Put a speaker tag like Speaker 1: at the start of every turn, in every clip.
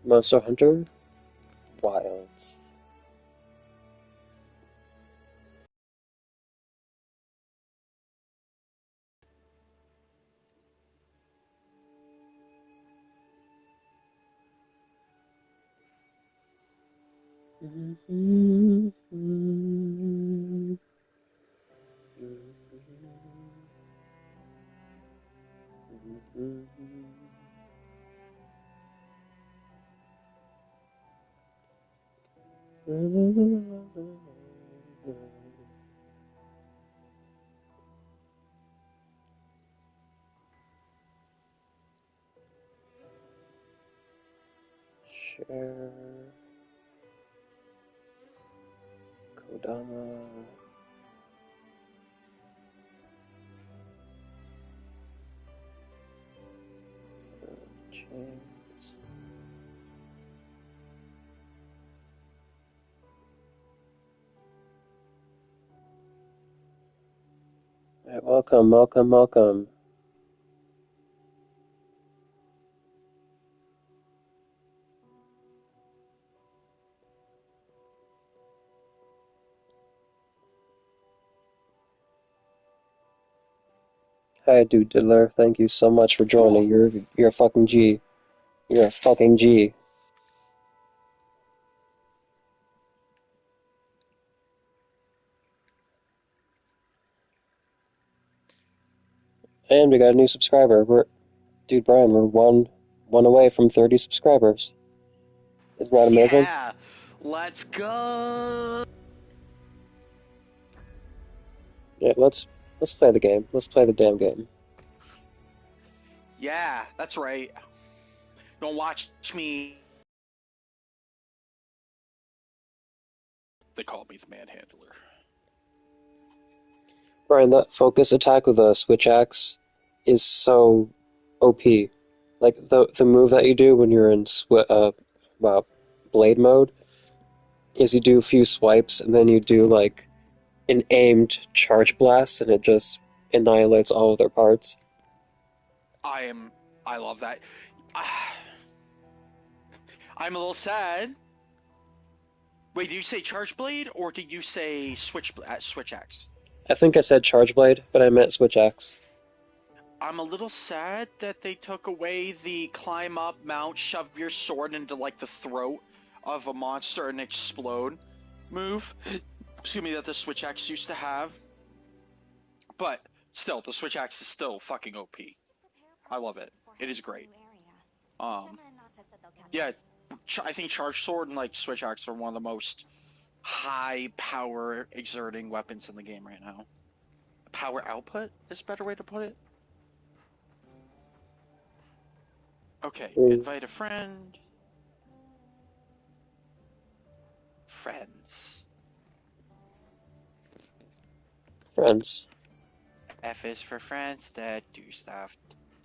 Speaker 1: Monster Hunter Wilds. Share Kodama James. Alright, welcome, welcome, welcome. Hi, Dude Diddler. Thank you so much for joining.
Speaker 2: Cool.
Speaker 1: You're a fucking G. You're a fucking G. And we got a new subscriber. Dude Brian, we're one away from 30 subscribers. Isn't that amazing?
Speaker 2: Yeah. Let's go.
Speaker 1: Yeah, let's play the game. Let's play the damn game.
Speaker 2: Yeah, that's right. Don't watch me. They call me the manhandler.
Speaker 1: Brian, that focus attack with a switch axe is so OP. Like the move that you do when you're in well, blade mode is you do a few swipes and then you do like an aimed charge blast and it just annihilates all of their parts.
Speaker 2: I am. I love that. I'm a little sad. Wait, did you say charge blade or did you say switch axe?
Speaker 1: I think I said charge blade, but I meant switch axe.
Speaker 2: I'm a little sad that they took away the climb up, mount, shove your sword into like the throat of a monster and explode move. Excuse me, that the switch axe used to have. But still, the switch axe is still fucking OP. I love it. It is great. Um, yeah, I think charge sword and like switch axe are one of the most high power exerting weapons in the game right now. Power output is a better way to put it. Okay,
Speaker 1: Mm,
Speaker 2: invite a friend. Friends.
Speaker 1: friends.
Speaker 2: F is for friends that do stuff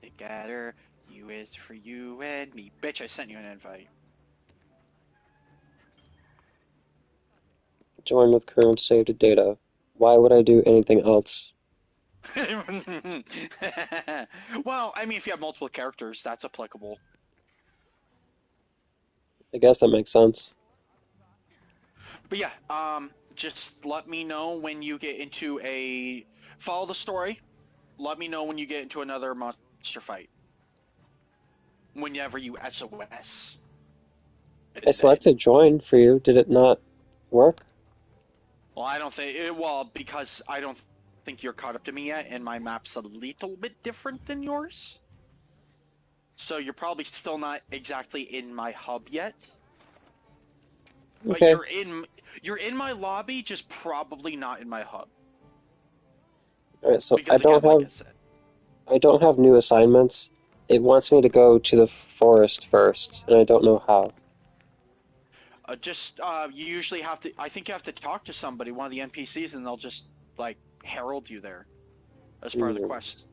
Speaker 2: together. U is for you and me. Bitch, I sent you an invite.
Speaker 1: Join with current saved data. Why would I do anything else?
Speaker 2: Well, I mean, if you have multiple characters, that's applicable.
Speaker 1: I guess that makes sense.
Speaker 2: But yeah, just let me know when you get into a follow the story. Let me know when you get into another monster fight. Whenever you SOS,
Speaker 1: I
Speaker 2: and then
Speaker 1: selected join for you. Did it not work?
Speaker 2: well, I don't think it, well because I don't think you're caught up to me yet, and my map's a little bit different than yours. So you're probably still not exactly in my hub yet, but
Speaker 1: Okay.
Speaker 2: you're in my lobby, just probably not in my hub
Speaker 1: Alright, so
Speaker 2: because again, like I said,
Speaker 1: I don't have new assignments. It wants me to go to the forest first, and I don't know how.
Speaker 2: just you usually have to. I think you have to talk to somebody, one of the NPCs, and they'll just like herald you there as part of the
Speaker 1: Hmm.
Speaker 2: quest.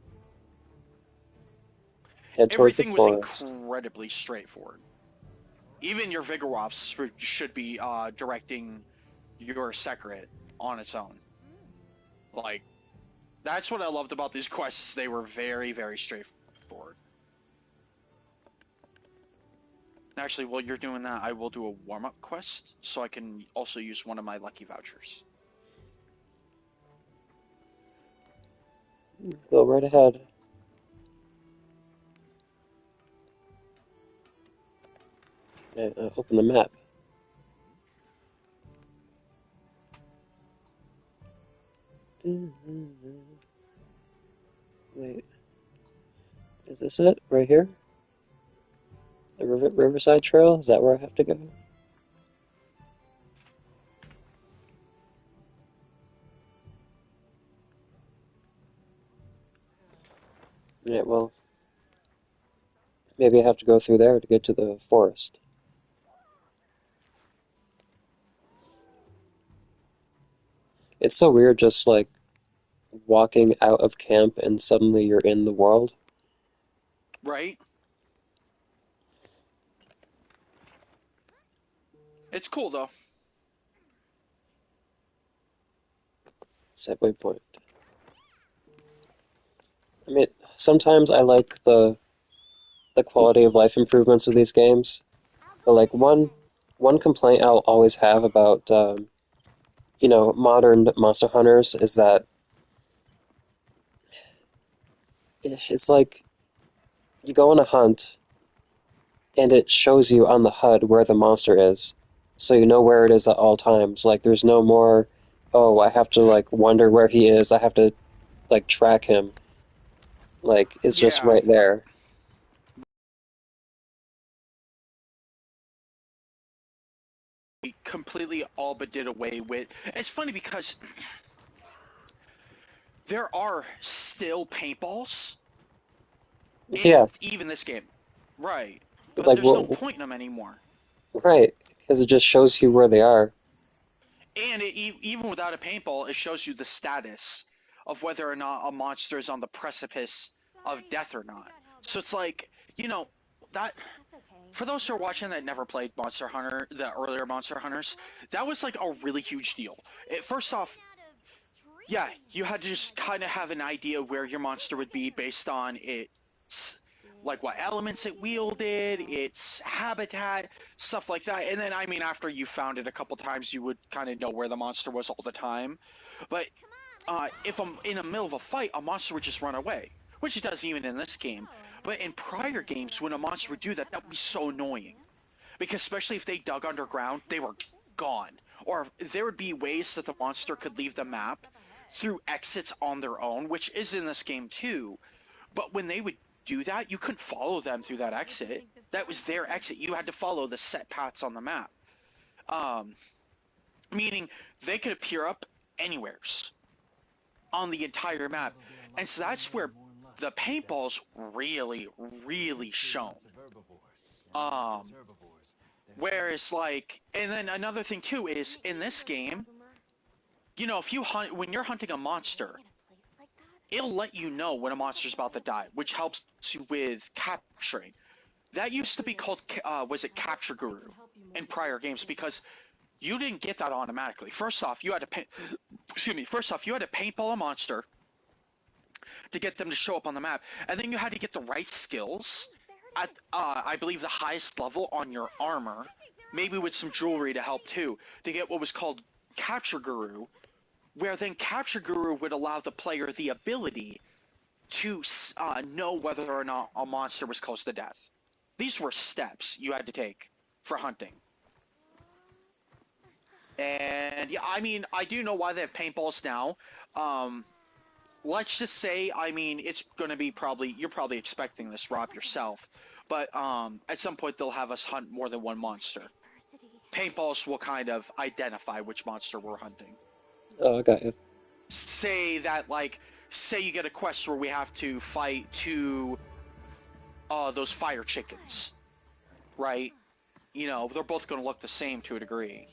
Speaker 1: Head towards the
Speaker 2: Everything was
Speaker 1: forest.
Speaker 2: incredibly straightforward. Even your Vigoroths should be directing your Sekret on its own. Like that's what I loved about these quests. They were very, very straightforward. Actually, while you're doing that, I will do a warm-up quest so I can also use one of my lucky vouchers.
Speaker 1: Go right ahead. Open the map. Wait, is this it? Right here? The Riverside Trail? Is that where I have to go? Yeah, well, maybe I have to go through there to get to the forest. It's so weird just like walking out of camp and suddenly you're in the world.
Speaker 2: Right? It's cool though.
Speaker 1: Set waypoint. I mean, sometimes I like the quality of life improvements of these games, but like one complaint I'll always have about modern Monster Hunters is that it's like you go on a hunt and it shows you on the HUD where the monster is, so you know where it is at all times. Like there's no more, oh, I have to like wonder where he is. I have to like track him. Like it's just
Speaker 2: Yeah,
Speaker 1: right there.
Speaker 2: completely all but did away with. It's funny because there are still paintballs
Speaker 1: Yeah,
Speaker 2: in even this game. Right. But
Speaker 1: like
Speaker 2: there's no point in them anymore.
Speaker 1: right, because it just shows you where they are.
Speaker 2: And even without a paintball, it shows you the status of whether or not a monster is on the precipice of death or not. So it's like, you know, that for those who are watching that never played Monster Hunter, the earlier Monster Hunters, that was like a really huge deal. First off, yeah, you had to just kind of have an idea where your monster would be based on its like what elements it wielded, its habitat, stuff like that. And then I mean after you found it a couple times you would kind of know where the monster was all the time. But if I'm in the middle of a fight, a monster would just run away, which it does even in this game. But in prior games, when a monster would do that, that would be so annoying. Because especially if they dug underground, they were gone. Or there would be ways that the monster could leave the map through exits on their own, which is in this game too. But when they would do that, you couldn't follow them through that exit. That was their exit. You had to follow the set paths on the map. Um, Meaning they could appear up anywheres on the entire map. And so that's where the paintballs really, really shone. Um, Whereas like, and then another thing too is in this game, if you hunt when you're hunting a monster, it'll let you know when a monster's about to die, which helps you with capturing. That used to be called was it Capture Guru in prior games because you didn't get that automatically. First off, you had to excuse me. First off, you had to paintball a monster to get them to show up on the map, and then you had to get the right skills at I believe the highest level on your armor, maybe with some jewelry to help too, to get what was called Capture Guru, where then Capture Guru would allow the player the ability to know whether or not a monster was close to death. These were steps you had to take for hunting. And yeah, I mean, I do know why they have paintballs now. Um, let's just say, I mean, it's going to be you're probably expecting this, Rob, yourself. But at some point, they'll have us hunt more than one monster. Paintballs will kind of identify which monster we're hunting.
Speaker 1: Oh, I got you.
Speaker 2: Say you get a quest where we have to fight those fire chickens, right? They're both going to look the same to a degree.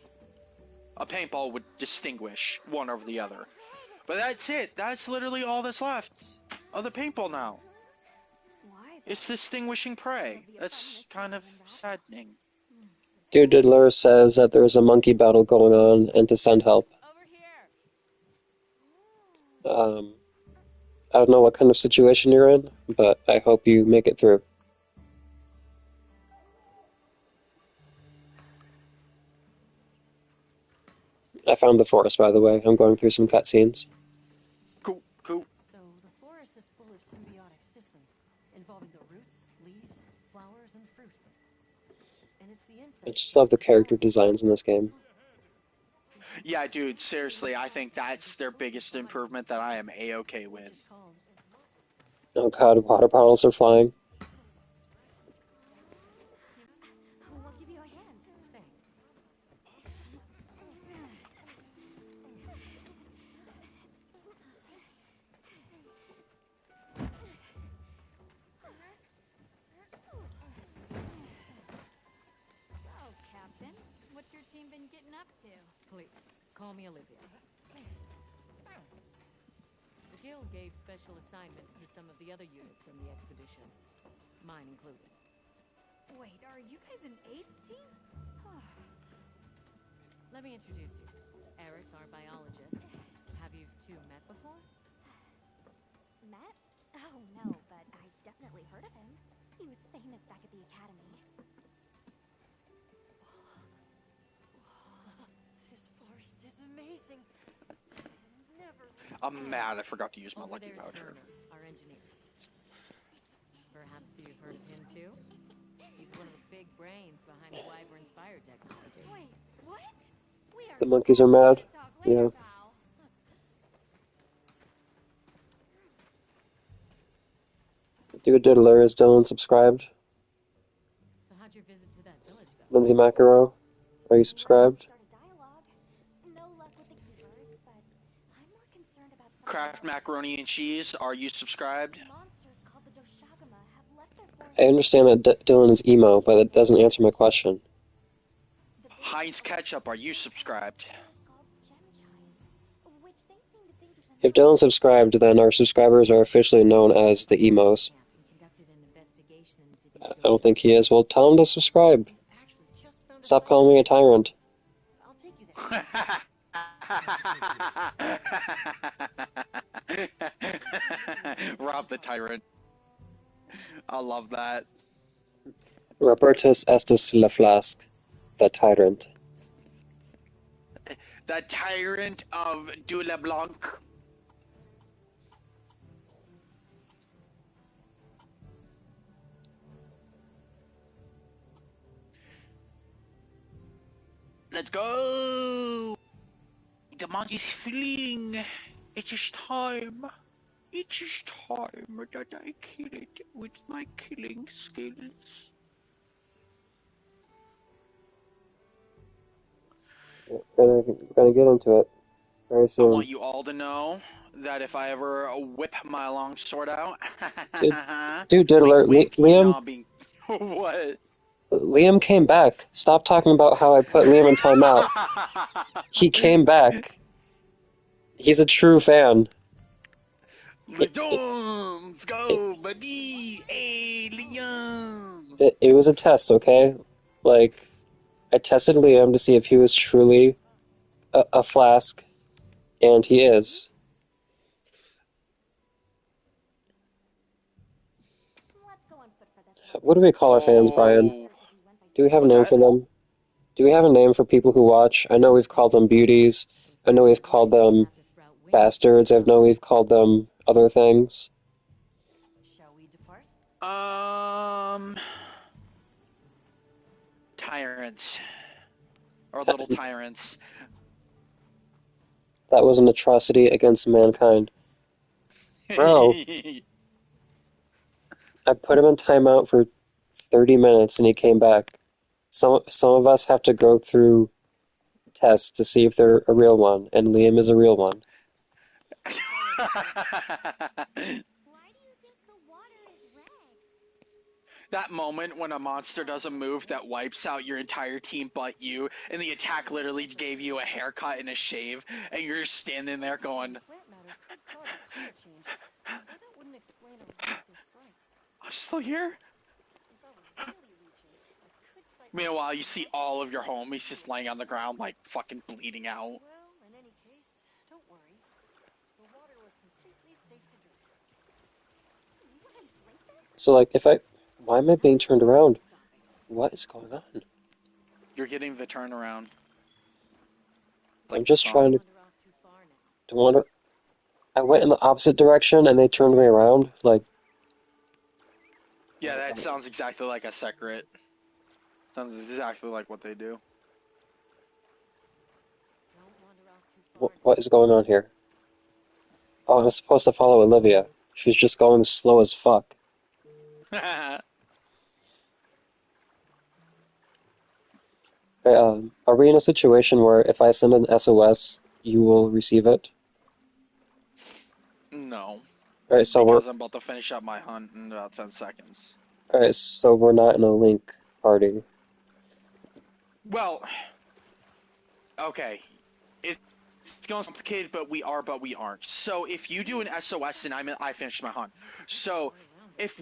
Speaker 2: A paintball would distinguish one over the other. But that's it. That's literally all that's left of the paintball now. It's distinguishing prey. That's kind of saddening.
Speaker 1: Dear Diddler says that there is a monkey battle going on and to send help. Um, I don't know what kind of situation you're in, but I hope you make it through. found the forest, by the way. I'm going through some cutscenes.
Speaker 2: Cool, cool.
Speaker 3: So the forest is full of symbiotic systems involving the roots, leaves, flowers, and fruit. And it's the
Speaker 1: I
Speaker 3: insects.
Speaker 1: just love the character designs in this game.
Speaker 2: Yeah, dude, seriously, I think that's their biggest improvement that I am A-okay
Speaker 3: Which
Speaker 2: with.
Speaker 3: is called
Speaker 1: Oh god, water bottles are flying.
Speaker 4: We'll give you a hand.
Speaker 3: thanks.
Speaker 4: So, Captain, what's your team been getting up to?
Speaker 3: Please, call me Olivia. The guild gave special assignments to some of the other units from the expedition, mine included.
Speaker 4: Wait, are you guys an ace team?
Speaker 3: Let me introduce you. Eric, our biologist. Have you two met before?
Speaker 4: Matt? Oh, no, but I've definitely heard of him. He was famous back at the academy.
Speaker 3: This forest is amazing.
Speaker 2: I'm mad I forgot to use my
Speaker 3: Over
Speaker 2: lucky
Speaker 3: there's
Speaker 2: voucher.
Speaker 3: Werner, our engineer. Perhaps you've heard of him too? He's one of the big brains behind Wyvern's biotechnology.
Speaker 4: Wait, what? We are
Speaker 1: The monkeys are mad.
Speaker 4: talk later,
Speaker 1: Yeah.
Speaker 4: pal.
Speaker 1: Do a diddler, is Dylan subscribed?
Speaker 3: So how'd your visit to that village go?
Speaker 1: Lindsay Macaro, are you subscribed?
Speaker 4: Start a dialogue. No luck with the keepers, but I'm more concerned about some
Speaker 2: Kraft macaroni and cheese, are you subscribed?
Speaker 4: monsters called the Doshagama have left their forest.
Speaker 1: I understand that Dylan is emo, but it doesn't answer my question.
Speaker 4: The big
Speaker 2: Heinz Ketchup, are you subscribed?
Speaker 4: is called gem chimes, which they seem to think is
Speaker 1: If Dylan's subscribed, then our subscribers are officially known as the emos.
Speaker 3: Camp and conducted an investigation into
Speaker 1: I
Speaker 3: these
Speaker 1: don't think he is. Well, tell him to subscribe.
Speaker 3: Actually, just found a
Speaker 1: Stop
Speaker 3: site.
Speaker 1: calling me a tyrant.
Speaker 3: I'll take you there.
Speaker 2: Rob the tyrant. I love that.
Speaker 1: Robertus Estes Laflask, the tyrant.
Speaker 2: The tyrant of Du LeBlanc. Let's go! The monkey's fleeing. It is time. It is time that I kill it with my killing skills.
Speaker 1: We're gonna get into it very
Speaker 2: I
Speaker 1: soon.
Speaker 2: want you all to know that if I ever whip my long sword out,
Speaker 1: Dude, diddler,
Speaker 2: wink, wink, you're
Speaker 1: Liam,
Speaker 2: not being. What?
Speaker 1: Liam came back. Stop talking about how I put Liam in timeout. He came back. He's a true fan.
Speaker 2: Let's go, buddy. Hey, Liam.
Speaker 1: It was a test, okay? Like, I tested Liam to see if he was truly a flask, and he is.
Speaker 4: Let's go on foot for this one.
Speaker 1: What do we call our fans, Brian?
Speaker 2: Oh.
Speaker 1: Do we have a
Speaker 2: What's
Speaker 1: name
Speaker 2: that?
Speaker 1: for them? Do we have a name for people who watch? I know we've called them beauties. I know we've called them bastards. I know we've called them other things.
Speaker 3: Shall we depart?
Speaker 2: Tyrants. Or little tyrants.
Speaker 1: That was an atrocity against mankind. Bro. I put him in timeout for 30 minutes and he came back. Some of us have to go through tests to see if they're a real one, and Liam is a real one.
Speaker 4: Why do you think the water is red?
Speaker 2: That moment when a monster does a move that wipes out your entire team but you, and the attack literally gave you a haircut and a shave, and you're just standing there going,
Speaker 3: Plant matter could cause a color change, but that wouldn't explain a light this bright.
Speaker 2: I'm still here?
Speaker 3: If I was really reaching, I could cite.
Speaker 2: Meanwhile, you see all of your homies just laying on the ground, like, fucking bleeding out.
Speaker 3: Well, in any case, don't worry. The water was completely safe to drink.
Speaker 4: You want to drink this?
Speaker 1: So, like, why am I being turned around? What is going on?
Speaker 2: You're getting the turnaround.
Speaker 1: I'm
Speaker 2: Like the
Speaker 1: just trying
Speaker 2: song.
Speaker 1: to
Speaker 3: Wander off too far now.
Speaker 1: wander. I went in the opposite direction and they turned me around. Like,
Speaker 2: Yeah, that sounds exactly like a secret. Sounds exactly like what they do.
Speaker 3: Don't wander off too far
Speaker 1: what is going on here? Oh, I'm supposed to follow Olivia. She's just going slow as fuck. Okay, are we in a situation where if I send an SOS, you will receive it?
Speaker 2: No,
Speaker 1: Alright, so we're
Speaker 2: because I'm about to finish up my hunt in about 10 seconds.
Speaker 1: alright, so we're not in a link party.
Speaker 2: Well, okay. It's going complicated, but we aren't. So if you do an SOS and I finished my hunt. So if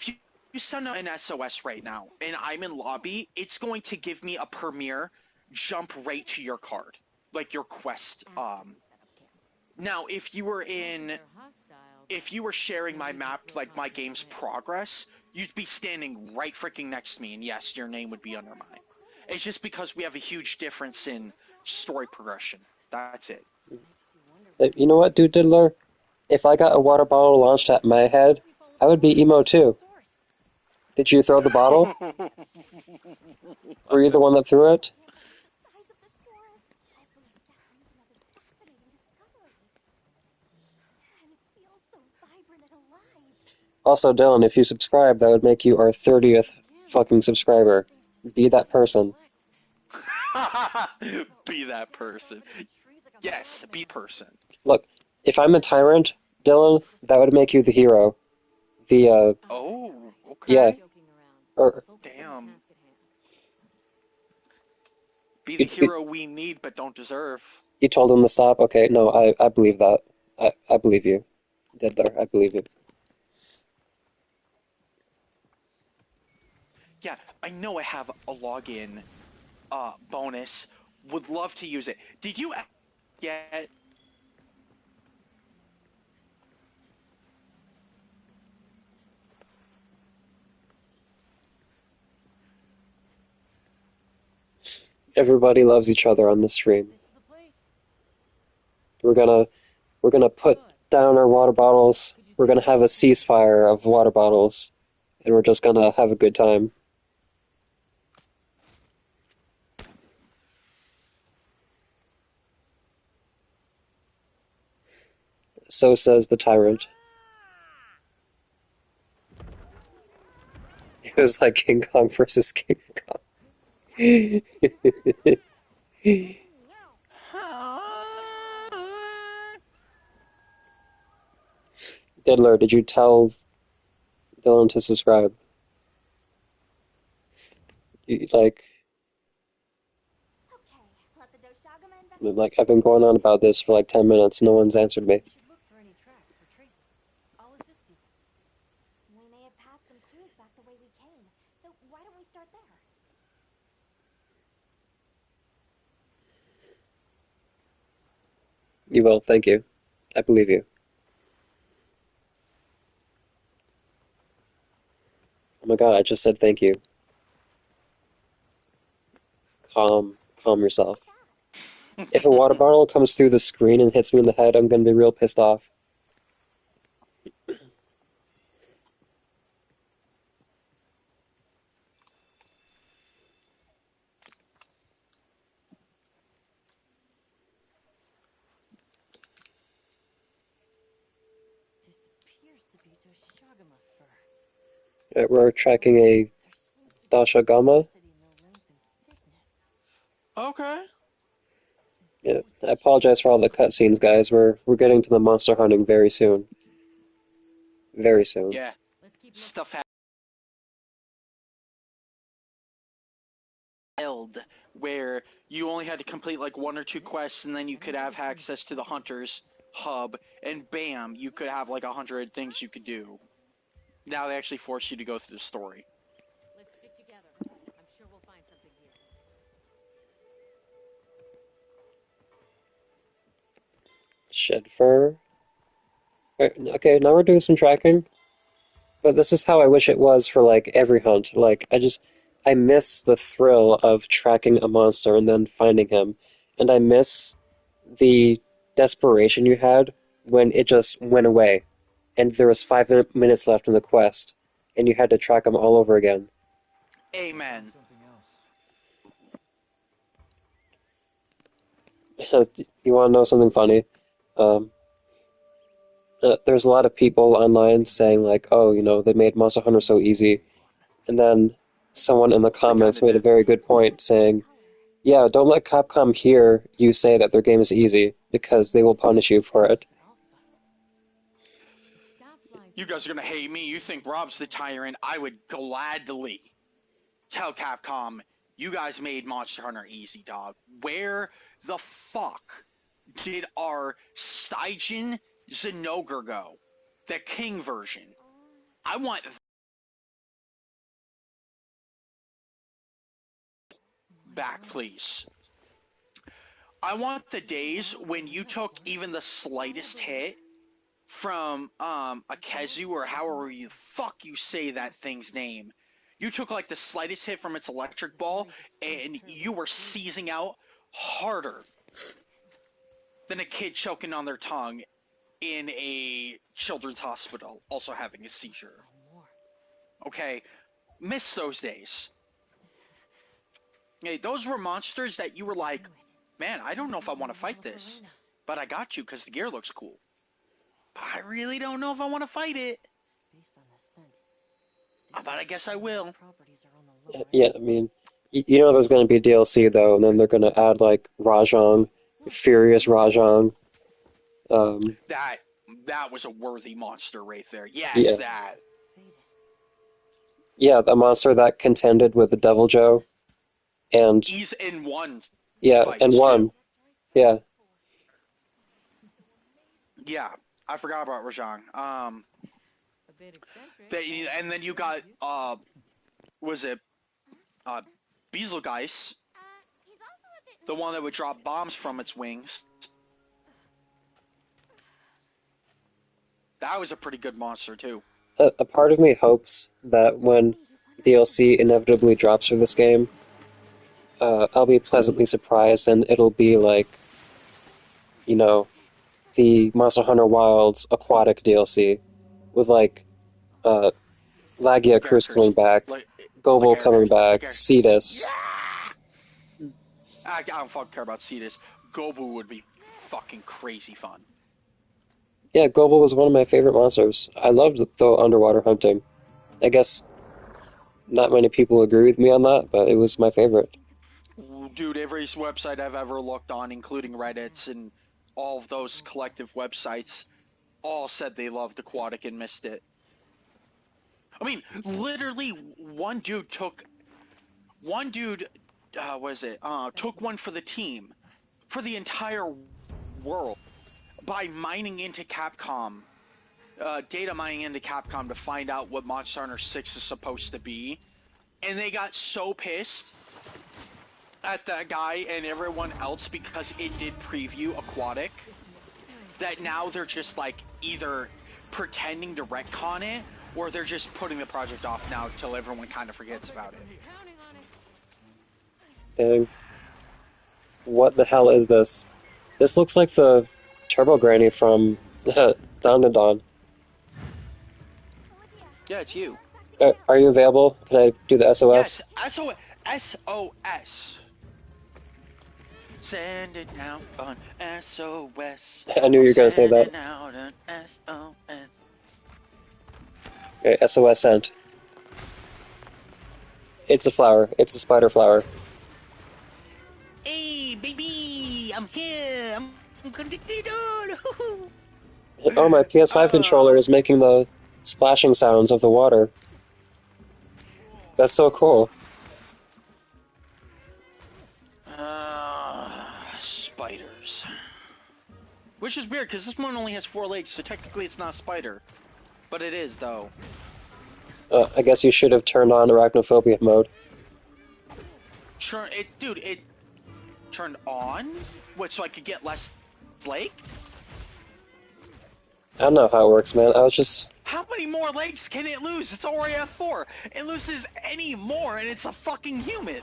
Speaker 2: you send out an SOS right now and I'm in lobby, it's going to give me a premiere jump right to your card, like your quest. Now if you were if you were sharing my map, like my game's progress, you'd be standing right freaking next to me, and yes, your name would be under mine. It's just because we have a huge difference in story progression. That's it.
Speaker 1: You know what, dude Diddler? If I got a water bottle launched at my head, I would be emo too. Did you throw the bottle? Were you the one that threw it?
Speaker 4: Can't believe the size of this forest. Every step brings another fascinating discovery. And it feels so vibrant and alive.
Speaker 1: Also, Dylan, if you subscribe, that would make you our 30th fucking subscriber. Be that person.
Speaker 2: Be that person. Yes, be person.
Speaker 1: Look, if I'm the tyrant, Dylan, that would make you the hero. The,
Speaker 2: Oh, okay.
Speaker 1: yeah, or,
Speaker 2: Damn. Be the hero we need but don't deserve.
Speaker 1: you told him to stop? Okay, no, I believe that. I believe you. Diddler, I believe you.
Speaker 2: Yeah, I know I have a login bonus. Would love to use it. Did you get
Speaker 1: Everybody loves each other on the stream.
Speaker 3: This is the place.
Speaker 1: We're gonna put down our water bottles. We're gonna have a ceasefire of water bottles, and we're just gonna have a good time. So says the tyrant. It was like King Kong versus King Kong. Diddler, did you tell Dylan to subscribe? Like,
Speaker 4: Okay, let the Doshagama investigate.
Speaker 1: like I've been going on about this for like 10 minutes. No one's answered me.
Speaker 3: We should look for any tracks or traces. I'll assist you.
Speaker 4: We may have passed some clues back the way we came. So why don't we start there?
Speaker 1: You will, thank you. I believe you. Oh my god, I just said thank you. Calm yourself. If a water bottle comes through the screen and hits me in the head, I'm gonna be real pissed off.
Speaker 3: This appears to be Doshagama fur.
Speaker 1: We're tracking a
Speaker 3: There seems to be
Speaker 1: Dashagama.
Speaker 3: diversity in the length and thickness.
Speaker 2: Okay.
Speaker 1: Yeah, I apologize for all the cutscenes, guys. We're getting to the monster hunting very soon. Very soon.
Speaker 2: Yeah.
Speaker 3: Let's keep looking.
Speaker 2: Stuff happened where you only had to complete like one or two quests and then you could have access to the hunter's hub and bam, you could have like 100 things you could do. Now they actually force you to go through the story.
Speaker 3: Let's stick together. I'm sure we'll find something here.
Speaker 1: Shed fur. Okay, now we're doing some tracking. But this is how I wish it was for like every hunt. Like I miss the thrill of tracking a monster and then finding him and I miss the desperation you had when it just went away, and there was 5 minutes left in the quest, and you had to track them all over again.
Speaker 2: Amen.
Speaker 1: You want to know something funny? Um, there's a lot of people online saying like, "Oh, they made Monster Hunter so easy," and then someone in the comments made a
Speaker 2: did.
Speaker 1: very good point saying, "Yeah, don't let Capcom hear you say that their game is easy because they will punish you for it."
Speaker 2: You guys are gonna hate me. You think Rob's the tyrant? I would gladly tell Capcom, you guys made Monster Hunter easy, dog. Where the fuck did our Stygian Zinogre go? The King version. I want back, please. I want the days when you took even the slightest hit from a Kezu or however you fuck you say that thing's name. You took like the slightest hit from its electric ball and you were seizing out harder than a kid choking on their tongue in a children's hospital also having a seizure. Okay, miss those days. Hey, those were monsters that you were like, man, I don't know if I want to fight this, but I got you because the gear looks cool. I really don't know if I want to fight it, but I guess I will.
Speaker 1: Yeah, I mean, there's going to be DLC though, and then they're going to add like Rajang, Furious Rajang.
Speaker 2: That was a worthy monster right there. Yes,
Speaker 1: Yeah.
Speaker 2: that.
Speaker 1: Yeah, a monster that contended with the Devil Joe, and
Speaker 2: He's in one.
Speaker 1: yeah,
Speaker 2: fights,
Speaker 1: and won.
Speaker 2: too.
Speaker 1: Yeah.
Speaker 2: Yeah, I forgot about Rajang.
Speaker 3: A bit eccentric.
Speaker 2: And then you got was it Betelgeuse, the one that would drop bombs from its wings. That was a pretty good monster too.
Speaker 1: A part of me hopes that when DLC inevitably drops for this game, I'll be pleasantly surprised, and it'll be like, the Monster Hunter Wilds Aquatic DLC, with like, Lagia Cruz coming back, Gobel coming back, Cetus.
Speaker 2: Yeah! I don't fucking care about Cetus. Gobu would be fucking crazy fun.
Speaker 1: Yeah, Gobel was one of my favorite monsters. I loved the underwater hunting. I guess not many people agree with me on that, but it was my favorite.
Speaker 2: Dude, every website I've ever looked on, including Reddit's and all of those collective websites, all said they loved Aquatic and missed it. I mean, literally, one dude took one for the team, for the entire world, by mining into Capcom, data mining into Capcom to find out what Monster Hunter 6 is supposed to be, and they got so pissed at that guy and everyone else because it did preview Aquatic that now they're just like either pretending to retcon it or they're just putting the project off now till everyone kind of forgets about it.
Speaker 1: Dang. What the hell is this? This looks like the Turbo Granny from Dandadan.
Speaker 2: Yeah, it's you.
Speaker 1: Are you available? Can I do the SOS?
Speaker 2: Yes, SOS. Send it out on SOS.
Speaker 1: I knew you were going to say that.
Speaker 2: Send it out on SOS.
Speaker 1: Okay, SOS sent. It's a flower. It's a spider flower.
Speaker 2: Hey, baby! I'm here! I'm gonna get it on!
Speaker 1: Oh, my PS5 controller is making the splashing sounds of the water. That's so cool.
Speaker 2: Spiders. Which is weird, because this one only has 4 legs, so technically it's not a spider. But it is, though.
Speaker 1: I guess you should have turned on arachnophobia mode.
Speaker 2: Dude, it turned on? What, so I could get less leg?
Speaker 1: I don't know how it works, man. I was just...
Speaker 2: How many more legs can it lose? It's already at 4. It loses any more, and it's a fucking human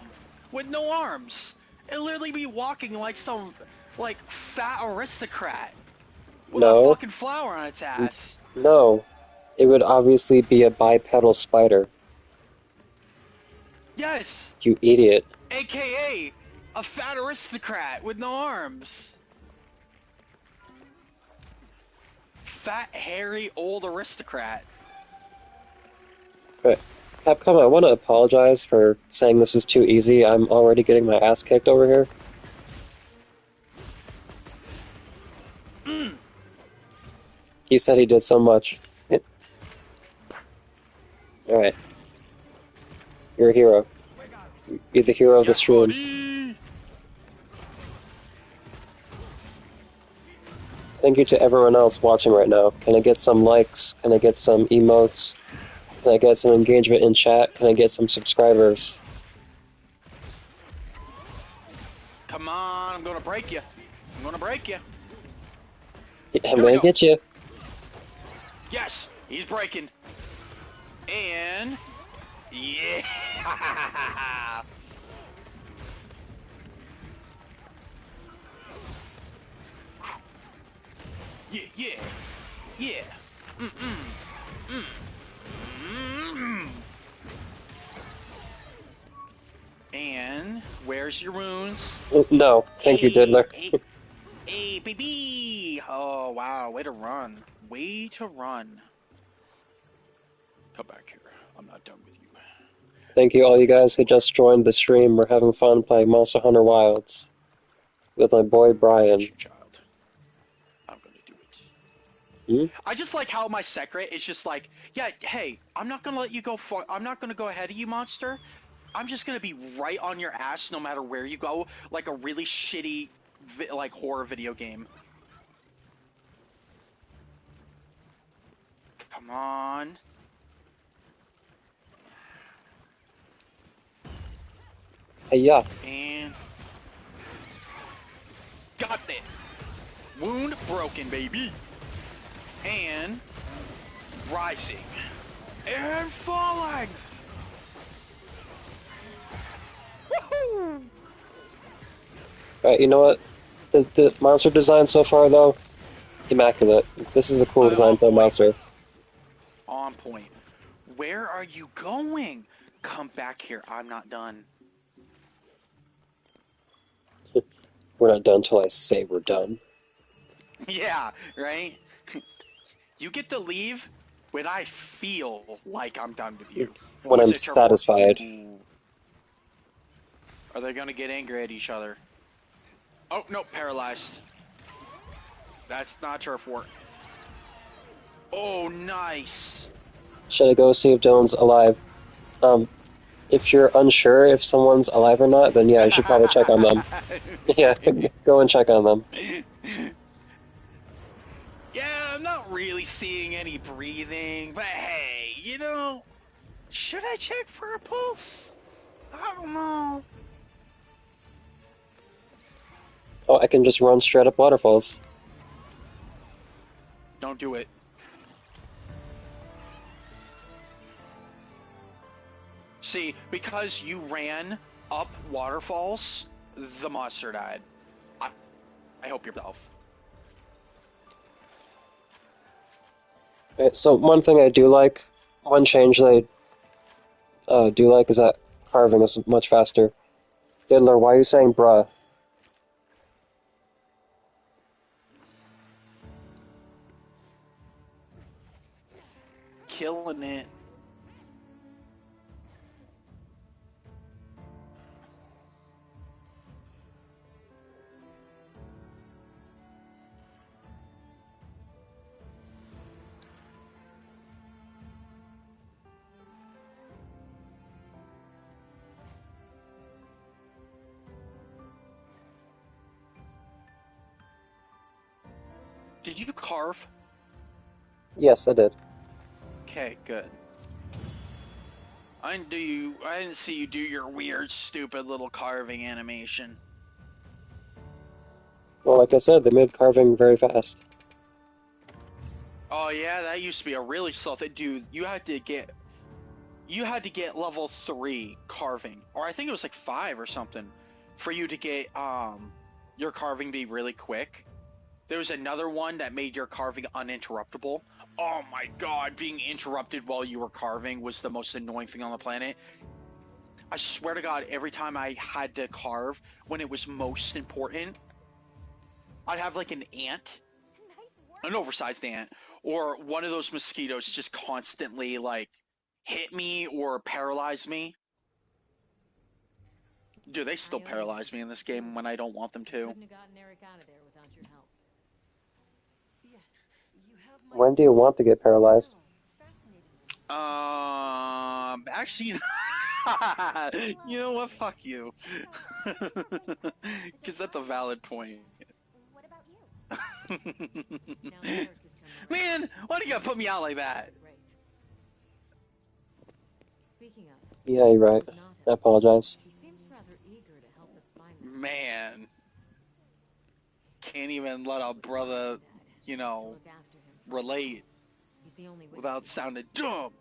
Speaker 2: with no arms. It'll literally be walking like some, like, fat aristocrat with a
Speaker 1: No,
Speaker 2: fucking flower on its ass.
Speaker 1: no. It would obviously be a bipedal spider.
Speaker 2: Yes,
Speaker 1: You idiot.
Speaker 2: aka a fat aristocrat with no arms. Fat, hairy, old aristocrat.
Speaker 1: But Capcom, I want to apologize for saying this is too easy. I'm already getting my ass kicked over here. He said he did so much. Alright. You're a hero. You're the hero of the
Speaker 2: Yes,
Speaker 1: stream.
Speaker 2: buddy.
Speaker 1: Thank you to everyone else watching right now. Can I get some likes? Can I get some emotes? Can I get some engagement in chat? Can I get some subscribers?
Speaker 2: Come on, I'm gonna break you. I'm gonna break you.
Speaker 1: I'm
Speaker 2: Here we
Speaker 1: gonna
Speaker 2: go.
Speaker 1: get you.
Speaker 2: Yes, he's breaking. And yeah. Yeah, yeah, yeah. And where's your wounds?
Speaker 1: No, thank you, Diddler.
Speaker 2: Hey, baby! Oh wow, way to run. Way to run. Come back here. I'm not done with you.
Speaker 1: Thank you all you guys who just joined the stream. We're having fun playing Monster Hunter Wilds with my boy Brian.
Speaker 2: It's your child. I'm gonna do it.
Speaker 1: Hmm?
Speaker 2: I just like how my secret is just like, yeah, hey, I'm not gonna let you go far. I'm not gonna go ahead of you, monster. I'm just gonna be right on your ass no matter where you go, like a really shitty, like horror video game. Come on.
Speaker 1: Hey, yeah.
Speaker 2: And got it. Wound broken, baby. And rising. And falling. Woohoo!
Speaker 1: Alright, you know what? The monster design so far, though, immaculate. This is a cool design for a monster.
Speaker 2: On point. Where are you going? Come back here. I'm not done.
Speaker 1: We're not done till I say we're done.
Speaker 2: Yeah, right? You get to leave when I feel like I'm done with you.
Speaker 1: When
Speaker 2: Use
Speaker 1: I'm
Speaker 2: a turbo.
Speaker 1: satisfied.
Speaker 2: Ooh. Are they gonna get angry at each other? Oh, no, paralyzed. That's not turf war. Oh, nice.
Speaker 1: Should I go see if Dylan's alive? If you're unsure if someone's alive or not, then yeah, you should probably check on them. Yeah, go and check on them.
Speaker 2: Yeah, I'm not really seeing any breathing, but hey, you know, should I check for a pulse? I don't know.
Speaker 1: Oh, I can just run straight up waterfalls.
Speaker 2: Don't do it. See, because you ran up waterfalls, the monster died. I hope you're off.
Speaker 1: Right, so one thing I do like, one change that I do like is that carving is much faster. Diddler, why are you saying bruh?
Speaker 2: Killing it. Did you carve?
Speaker 1: Yes, I did.
Speaker 2: Okay, good. I didn't see you do your weird, stupid little carving animation.
Speaker 1: Well, like I said, they made carving very fast.
Speaker 2: Oh yeah, that used to be a really slow thing. Dude, you had to get level 3 carving. Or I think it was like 5 or something. for you to get your carving be really quick. There was another one that made your carving uninterruptible. Oh my god, being interrupted while you were carving was the most annoying thing on the planet. I swear to God, every time I had to carve when it was most important, I'd have like an ant,
Speaker 4: Nice work.
Speaker 2: an oversized ant, or one of those mosquitoes just constantly like hit me or paralyze me. Dude, they still
Speaker 3: I owe you
Speaker 2: paralyze me in this game when I don't want them to.
Speaker 3: Couldn't have gotten Eric out of there without your help.
Speaker 5: Yes, you have my
Speaker 1: When do you want to get paralyzed?
Speaker 5: fascinating.
Speaker 2: Actually, you know what? Fuck you. Because that's a valid point.
Speaker 4: What about you?
Speaker 3: Now that Eric has come around,
Speaker 2: Man, why do you gotta put me out like that?
Speaker 3: great. Speaking of,
Speaker 1: Yeah, you're right.
Speaker 3: where's
Speaker 1: I
Speaker 3: Nata?
Speaker 1: apologize.
Speaker 3: He seems rather eager to help us find her.
Speaker 2: Man, can't even let a brother, you
Speaker 3: To
Speaker 2: know,
Speaker 3: look after him for
Speaker 2: relate
Speaker 3: He's the only witness
Speaker 2: without
Speaker 3: we have.
Speaker 2: sounding dumb.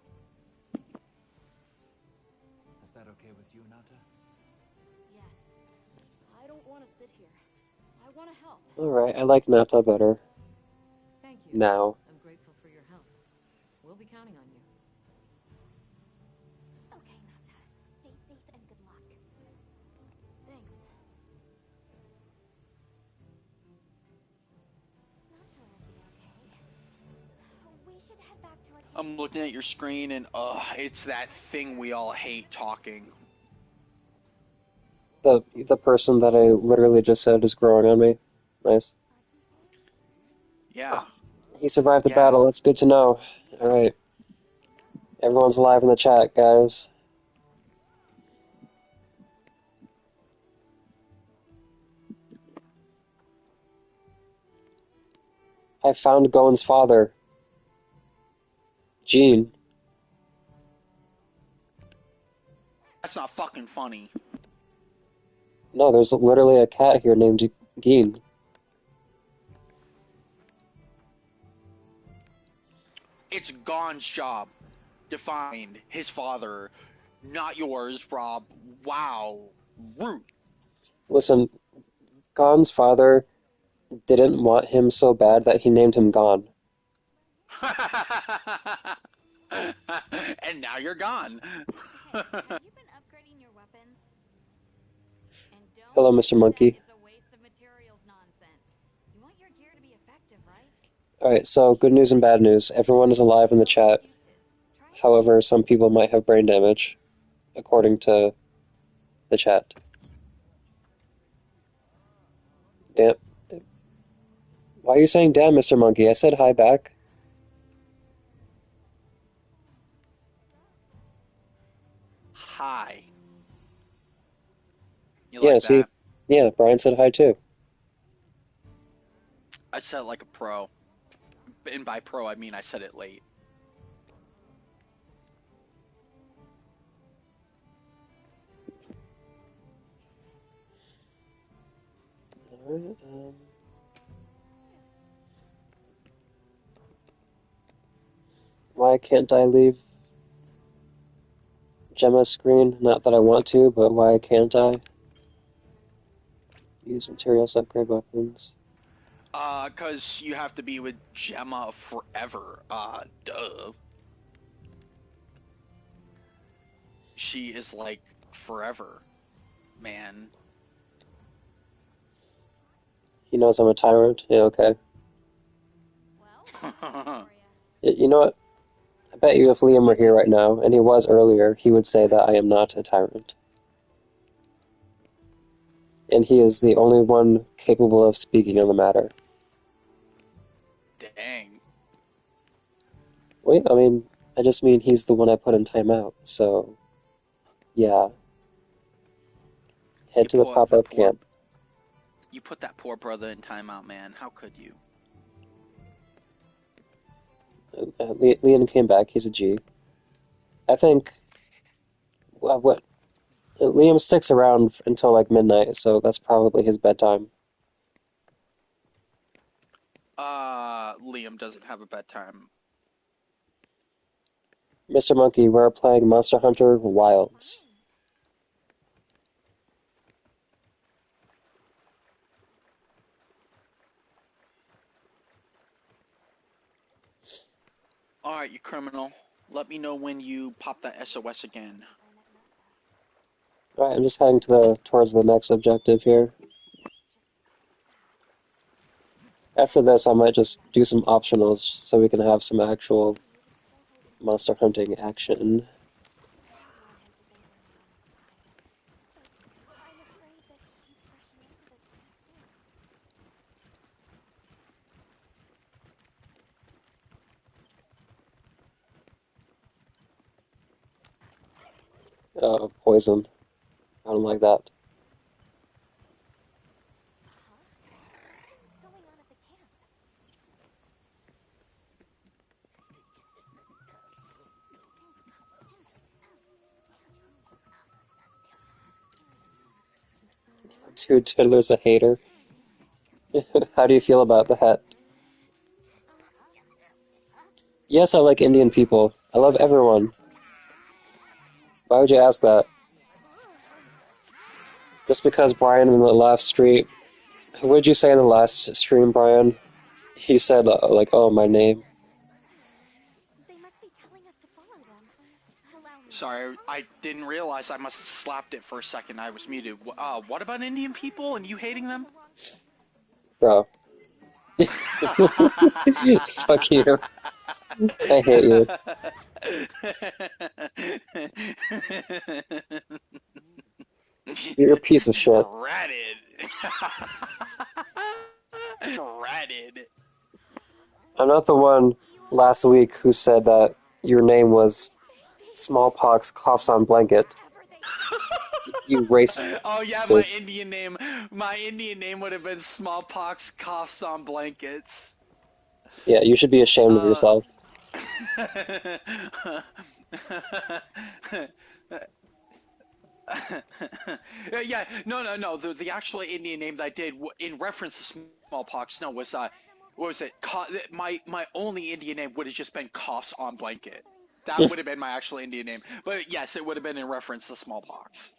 Speaker 6: Is that okay with you, Nata?
Speaker 5: Yes. I don't want to sit here. I want to help.
Speaker 1: Alright, I like Nata better
Speaker 3: Thank you.
Speaker 1: now.
Speaker 3: I'm grateful for your help. We'll be counting on you.
Speaker 4: Okay, Nata. Stay safe and good luck.
Speaker 5: Thanks.
Speaker 4: Nata will be okay. We should head back to our camp.
Speaker 2: I'm looking at your screen and, it's that thing we all hate talking.
Speaker 1: The person that I literally just said is growing on me. Nice.
Speaker 2: Yeah.
Speaker 1: He survived the
Speaker 2: Yeah.
Speaker 1: battle. That's good to know. Alright. Everyone's alive in the chat, guys. I found Goen's father. Gene.
Speaker 2: That's not fucking funny.
Speaker 1: No, there's literally a cat here named Geen.
Speaker 2: It's Gon's job to find his father, not yours, Rob. Wow. Rude.
Speaker 1: Listen, Gon's father didn't want him so bad that he named him Gon.
Speaker 2: And now you're gone.
Speaker 4: Hey, have you been upgrading your weapons? And don't
Speaker 1: Hello,
Speaker 4: give
Speaker 1: Mr.
Speaker 4: me
Speaker 1: Monkey.
Speaker 4: that it's a waste of materials nonsense. You want your gear to be effective, right?
Speaker 1: Alright, so good news and bad news. Everyone is alive in the chat.
Speaker 4: Excuses. Try and
Speaker 1: However, some people might have brain damage, according to the chat. Damn. Why are you saying damn, Mr. Monkey? I said hi back.
Speaker 2: Hi. You
Speaker 1: Yeah,
Speaker 2: like
Speaker 1: see?
Speaker 2: that?
Speaker 1: Yeah, Brian said hi too.
Speaker 2: I said it like a pro. And by pro, I mean I said it late.
Speaker 1: Alright, why can't I leave Gemma's screen? Not that I want to, but why can't I? Use materials, upgrade weapons.
Speaker 2: 'Cause you have to be with Gemma forever. Duh. She is like forever, man.
Speaker 1: He knows I'm a tyrant. Yeah, okay.
Speaker 4: Well, for
Speaker 1: You know what? I bet you if Liam were here right now, and he was earlier, he would say that I am not a tyrant. And he is the only one capable of speaking on the matter.
Speaker 2: Dang.
Speaker 1: Wait, I mean, I just mean he's the one I put in timeout, so... Yeah. Head to the pop-up camp.
Speaker 2: You put that poor brother in timeout, man. How could you?
Speaker 1: Liam came back, he's a G. I think... what? Liam sticks around until like midnight, so that's probably his bedtime.
Speaker 2: Liam doesn't have a bedtime.
Speaker 1: Mr. Monkey, we're playing Monster Hunter Wilds.
Speaker 2: Alright, you criminal. Let me know when you pop that SOS again.
Speaker 1: Alright, I'm just heading towards the next objective here. After this, I might just do some optionals so we can have some actual monster hunting action.
Speaker 4: I'm afraid that he's rushing into this too soon.
Speaker 1: Poison. I don't like that.
Speaker 4: Something's going on at the camp.
Speaker 1: Dude, Tiddler's a hater. How do you feel about the hat? Yes, I like Indian people. I love everyone. Why would you ask that? Just because Brian in the last stream... What did you say in the last stream, Brian? He said, like, oh, my name.
Speaker 4: They must be telling us to follow them. Allow me.
Speaker 2: Sorry, I didn't realize I must have slapped it for a second. I was muted. What about Indian people and you hating them?
Speaker 1: Bro. Fuck you. I hate you. You're a piece of shit.
Speaker 2: Ratted. Ratted.
Speaker 1: I'm not the one last week who said that your name was Smallpox Coughs on Blanket. You racist.
Speaker 2: Oh yeah, my Indian name would have been Smallpox Coughs on Blankets.
Speaker 1: Yeah, you should be ashamed of yourself.
Speaker 2: Yeah, no. The actual Indian name that I did in reference to smallpox, no, was what was it? My only Indian name would have just been Coughs on Blanket. That would have been my actual Indian name. But yes, it would have been in reference to smallpox.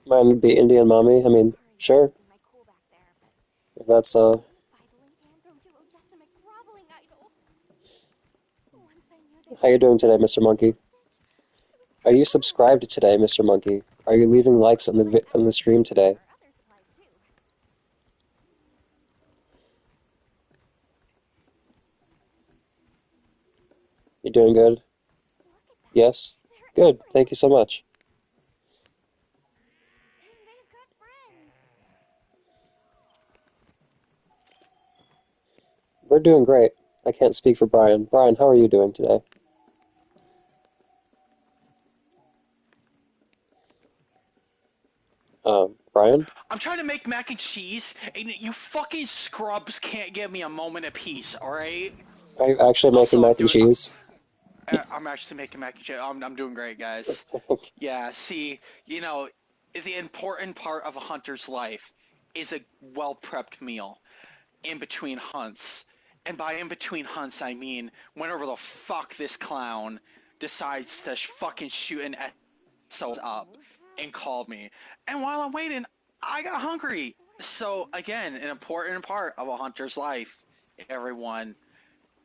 Speaker 1: Mine would be Indian Mommy. I mean, sure. If that's,
Speaker 4: Vitally androduodecimic groveling idol. Once I knew they
Speaker 1: How you doing today, Mr. Monkey? Are you subscribed today, Mr. Monkey? Are you leaving likes on the stream today?
Speaker 4: other supplies too.
Speaker 1: You doing good?
Speaker 4: Look at that.
Speaker 1: Yes?
Speaker 4: They're
Speaker 1: Good, thank you so much.
Speaker 4: and they've got friends.
Speaker 1: We're doing great. I can't speak for Brian. Brian, how are you doing today? Brian?
Speaker 2: I'm trying to make mac and cheese, and you fucking scrubs can't give me a moment of peace, alright?
Speaker 1: Are you actually making mac and cheese?
Speaker 2: I'm actually making mac and cheese. I'm doing great, guys. Yeah, see, the important part of a hunter's life is a well-prepped meal in between hunts. And by in between hunts, I mean whenever the fuck this clown decides to fucking shoot an SOS up and call me. And while I'm waiting, I got hungry. So, again, an important part of a hunter's life, everyone,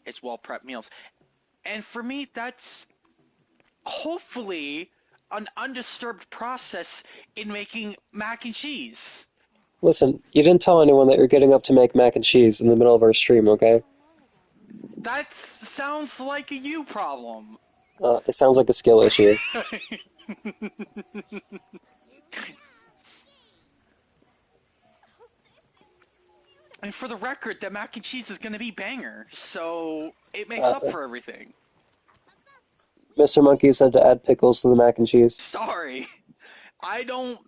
Speaker 2: is well-prepped meals. And for me, that's hopefully an undisturbed process in making mac and cheese.
Speaker 1: Listen, you didn't tell anyone that you're getting up to make mac and cheese in the middle of our stream, okay?
Speaker 2: That sounds like a you problem.
Speaker 1: It sounds like a skill issue.
Speaker 2: And for the record, the mac and cheese is going to be banger, so it makes up for everything.
Speaker 1: Mr. Monkey said to add pickles to the mac and cheese.
Speaker 2: Sorry. I don't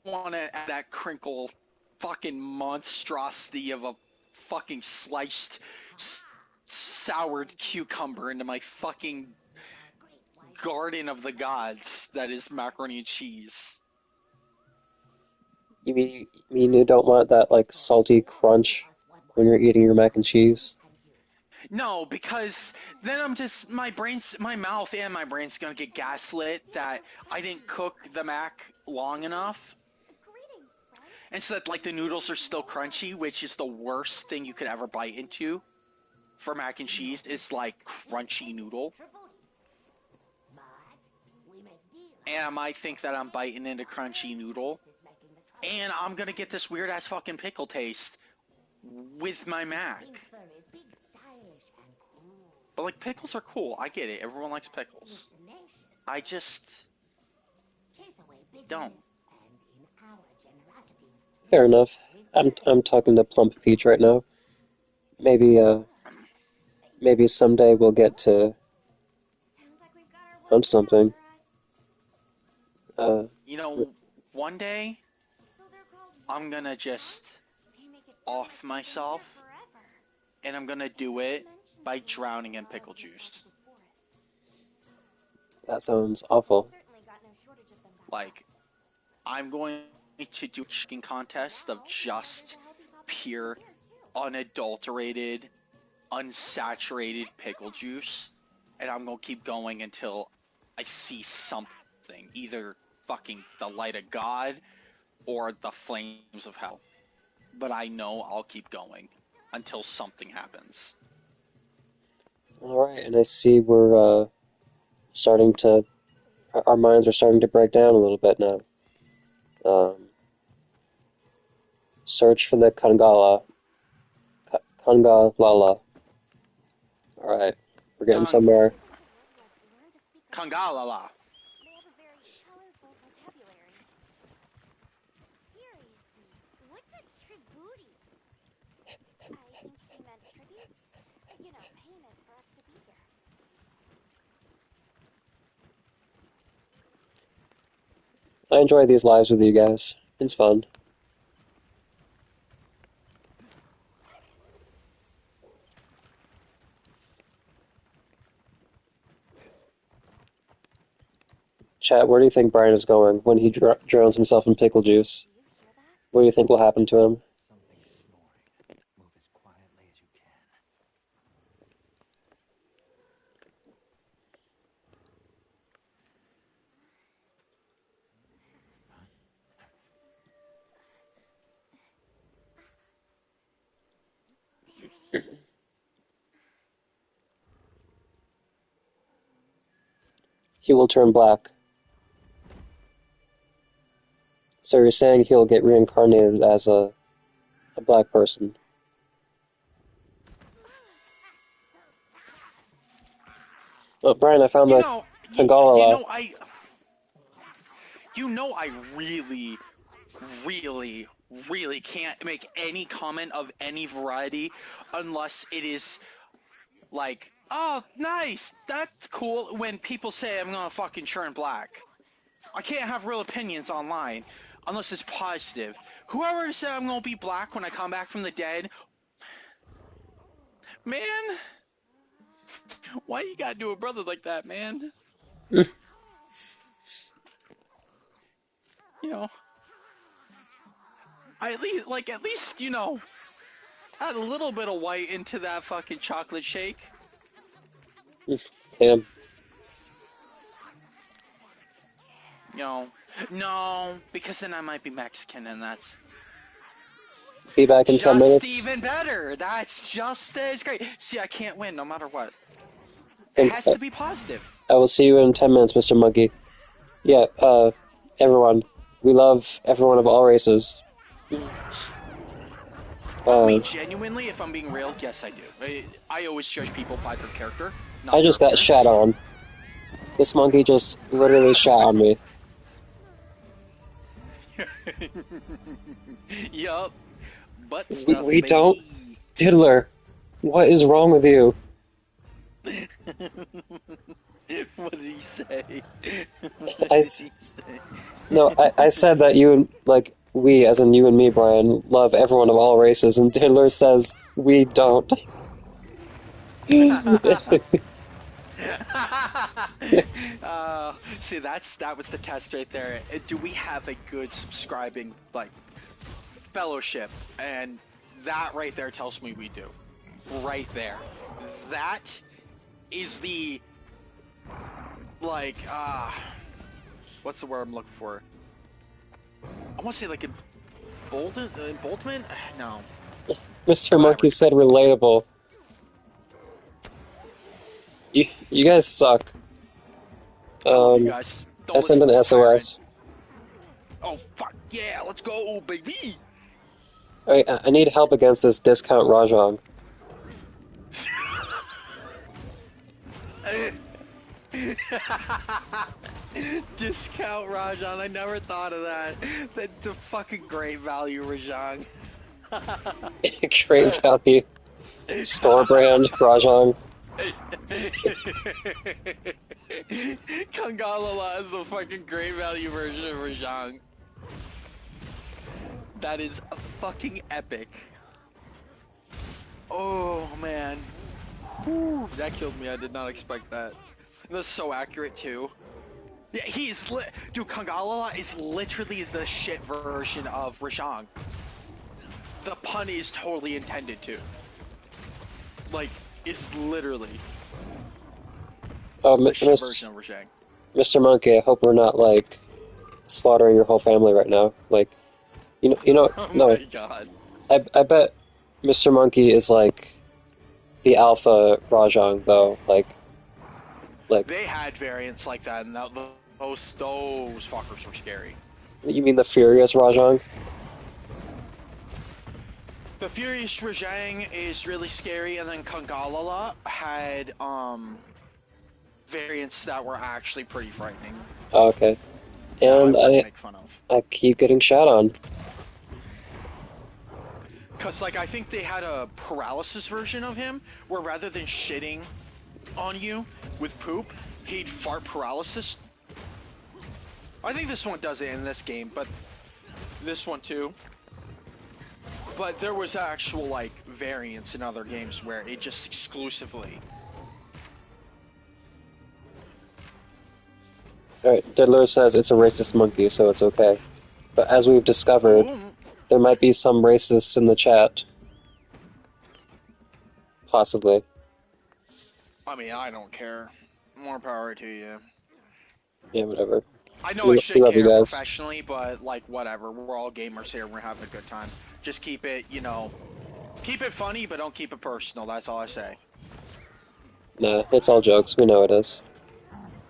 Speaker 2: want to add that crinkle fucking monstrosity of a fucking sliced soured cucumber into my fucking garden of the gods that is macaroni and cheese.
Speaker 1: You mean you don't want that, like, salty crunch when you're eating your mac and cheese?
Speaker 2: No, because then I'm just my mouth and my brain's gonna get gaslit that I didn't cook the mac long enough,
Speaker 4: Greetings, friend.
Speaker 2: and so that like the noodles are still crunchy, which is the worst thing you could ever bite into for mac and cheese. Is like crunchy noodle, and I might think that I'm biting into crunchy noodle, and I'm gonna get this weird ass fucking pickle taste with my mac. But like pickles are cool. I get it. Everyone likes pickles. I just don't.
Speaker 1: Fair enough. I'm talking to Plump Peach right now. Maybe maybe someday we'll get to
Speaker 4: Sounds like we've got our work
Speaker 1: hunt
Speaker 4: cut out
Speaker 1: something.
Speaker 4: for us.
Speaker 2: You know, one day
Speaker 4: So they're called
Speaker 2: I'm gonna just
Speaker 4: They make it sound
Speaker 2: off
Speaker 4: like they've been here
Speaker 2: myself,
Speaker 4: forever.
Speaker 2: and I'm gonna do it by drowning in pickle juice.
Speaker 1: That sounds awful.
Speaker 4: Certainly got no shortage of them that
Speaker 2: Like,
Speaker 4: fast.
Speaker 2: I'm going to do a chicken contest of just pure, unadulterated, unsaturated pickle juice, and I'm gonna keep going until I see something, either fucking the light of God or the flames of hell. But I know I'll keep going until something happens.
Speaker 1: Alright, and I see we're starting to our minds are starting to break down a little bit now. Search for the Kangala. Kangalala. Alright, we're getting somewhere.
Speaker 2: Kangalala.
Speaker 4: They have a very colorful vocabulary. Seriously, what's a tribute? I think she meant tribute. You know, payment for us to be here.
Speaker 1: I enjoy these lives with you guys. It's fun. Chat, where do you think Brian is going when he drowns himself in pickle juice?
Speaker 4: Do you hear that?
Speaker 1: What do you think will happen to him?
Speaker 6: Something's snoring. Move as quietly as you can.
Speaker 4: There it is.
Speaker 1: He will turn black. So you're saying he'll get reincarnated as a black person? Oh, Brian, I found
Speaker 2: You
Speaker 1: the
Speaker 2: know,
Speaker 1: Kangalala.
Speaker 2: you know, I really, really, really can't make any comment of any variety unless it is like, oh, nice, that's cool. When people say I'm gonna fucking turn black, I can't have real opinions online unless it's positive. Whoever said I'm gonna be black when I come back from the dead, man, why you gotta do a brother like that, man? You know, at least, you know, add a little bit of white into that fucking chocolate shake.
Speaker 1: Damn.
Speaker 2: You know, no, because then I might be Mexican, and that's
Speaker 1: Be back in 10
Speaker 2: just
Speaker 1: minutes.
Speaker 2: even better. That's just as great. See, I can't win no matter what. It
Speaker 1: And,
Speaker 2: has to be positive.
Speaker 1: I will see you in 10 minutes, Mr. Monkey. Yeah, everyone. We love everyone of all races.
Speaker 2: I mean, genuinely, if I'm being real, yes, I do. I always judge people by their character, not
Speaker 1: I just
Speaker 2: their
Speaker 1: got shat on. This monkey just literally shat on me.
Speaker 2: appearance. Yup. Butt
Speaker 1: We
Speaker 2: stuff,
Speaker 1: don't.
Speaker 2: baby.
Speaker 1: Diddler, what is wrong with you?
Speaker 2: What did he say?
Speaker 1: No, I said that you and, like, we, as in you and me, Brian, love everyone of all races, and Diddler says we don't.
Speaker 2: See, that was the test right there. Do we have a good subscribing like fellowship? And that right there tells me we do. Right there. that is the, like, what's the word I'm looking for? I want to say like emboldenment? No.
Speaker 1: Mr.
Speaker 2: Whatever.
Speaker 1: Monkey said relatable. You guys suck.
Speaker 2: You guys don't
Speaker 1: I sent
Speaker 2: listen
Speaker 1: an
Speaker 2: to this tyrant.
Speaker 1: SOS.
Speaker 2: Oh fuck yeah, let's go, baby!
Speaker 1: Alright, I need help against this discount Rajang.
Speaker 2: Discount Rajan, I never thought of that. That's a fucking great value, Rajang.
Speaker 1: Great value. Store brand Rajang.
Speaker 2: Kangalala is the fucking great value version of Rajang. That is fucking epic. Oh man. Whew, that killed me. I did not expect that. And that's so accurate too. Yeah, dude, Kangalala is literally the shit version of Rajang. The pun is totally intended to. Like, it's literally
Speaker 1: Oh,
Speaker 2: the shit version of Rajang.
Speaker 1: Mr. Monkey, I hope we're not, like, slaughtering your whole family right now. Like, you know,
Speaker 2: Oh
Speaker 1: no.
Speaker 2: my god.
Speaker 1: I bet Mr. Monkey is, like, the alpha Rajang, though. Like...
Speaker 2: They had variants like that, and those fuckers were scary.
Speaker 1: You mean the Furious Rajang?
Speaker 2: The Furious Rajang is really scary, and then Kangalala had, variants that were actually pretty frightening.
Speaker 1: Oh, okay. And
Speaker 2: I make fun of.
Speaker 1: I keep getting shot on.
Speaker 2: Cause like I think they had a paralysis version of him, where rather than shitting on you with poop, he'd fart paralysis. I think this one does it in this game, but this one too. But there was actual like variants in other games where it just exclusively.
Speaker 1: Alright, Diddler says it's a racist monkey, so it's okay. But as we've discovered, there might be some racists in the chat. Possibly.
Speaker 2: I mean, I don't care. More power to you.
Speaker 1: Yeah, whatever.
Speaker 2: I know I should
Speaker 1: love you
Speaker 2: care
Speaker 1: guys.
Speaker 2: professionally, but like whatever. We're all gamers here. We're having a good time. Just keep it, you know, keep it funny, but don't keep it personal. That's all I say.
Speaker 1: Nah, it's all jokes. We know it is.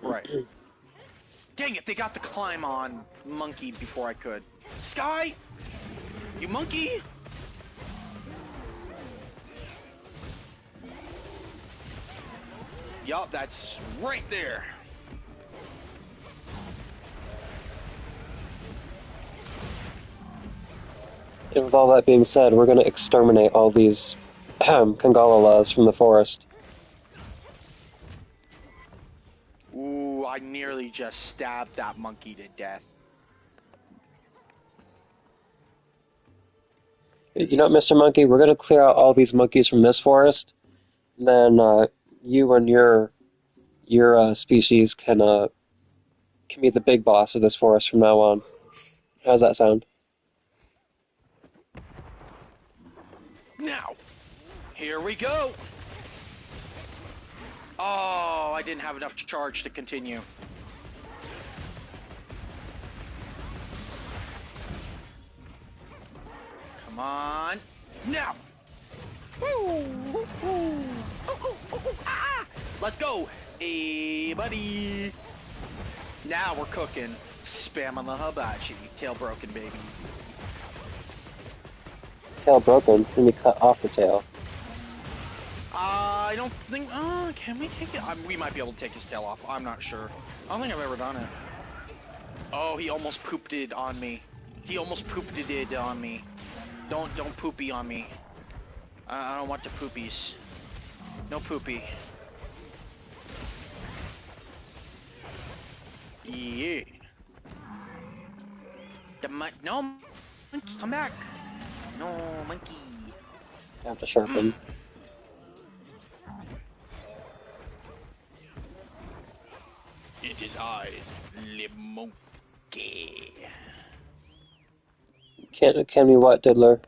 Speaker 2: Right. Dang it! They got the climb on monkey before I could. Sky, you monkey! Yup, that's right there.
Speaker 1: And with all that being said, we're gonna exterminate all these Kangalalas from the forest.
Speaker 2: Ooh, I nearly just stabbed that monkey to death.
Speaker 1: You know what, Mr. Monkey? We're gonna clear out all these monkeys from this forest. And then you and your species can be the big boss of this forest from now on. How's that sound?
Speaker 2: Now, here we go. Oh, I didn't have enough charge to continue. Come on. Now. Woo! Ah! Let's go. Hey, buddy. Now we're cooking. Spam on the hibachi. Tail broken, baby.
Speaker 1: Tail broken. Let me cut off the tail.
Speaker 2: I don't think. Can we take it? We might be able to take his tail off. I'm not sure. I don't think I've ever done it. Oh, he almost pooped it on me. He almost pooped it on me. Don't poopy on me. I don't want the poopies. No poopy. Yeah. No, monkey, come back. No, monkey.
Speaker 1: I have to sharpen.
Speaker 2: It is I, Le Monkey.
Speaker 1: Can we what, Diddler?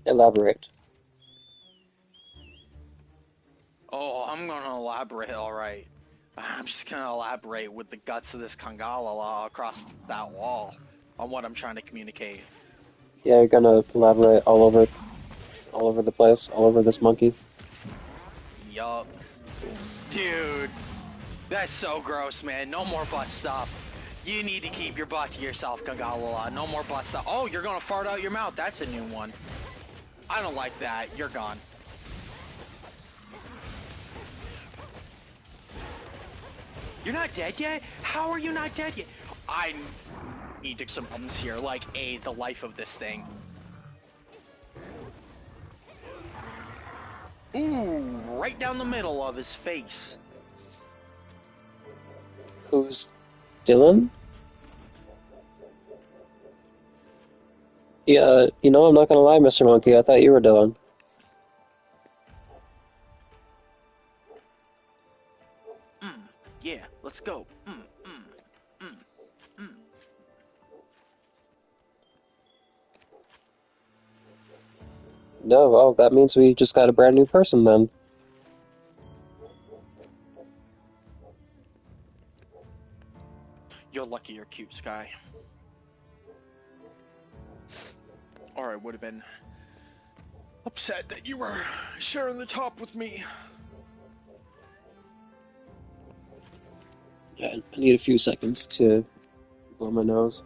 Speaker 1: Elaborate.
Speaker 2: Oh, I'm gonna elaborate, alright. I'm just gonna elaborate with the guts of this Kangala across that wall on what I'm trying to communicate.
Speaker 1: Yeah, you're gonna elaborate all over the place, all over this monkey.
Speaker 2: Yup. Dude, that's so gross, man. No more butt stuff. You need to keep your butt to yourself, Kangala. No more butt stuff. Oh, you're gonna fart out your mouth. That's a new one. I don't like that. You're gone. You're not dead yet? How are you not dead yet? I need to some problems here, like the life of this thing. Ooh, right down the middle of his face.
Speaker 1: Who's Dylan? Yeah, I'm not gonna lie, Mr. Monkey, I thought you were Dylan.
Speaker 2: Yeah, let's go.
Speaker 1: No, oh, that means we just got a brand new person then.
Speaker 2: You're lucky you're cute, Sky. Or I would have been upset that you were sharing the top with me.
Speaker 1: Yeah, I need a few seconds to blow my nose.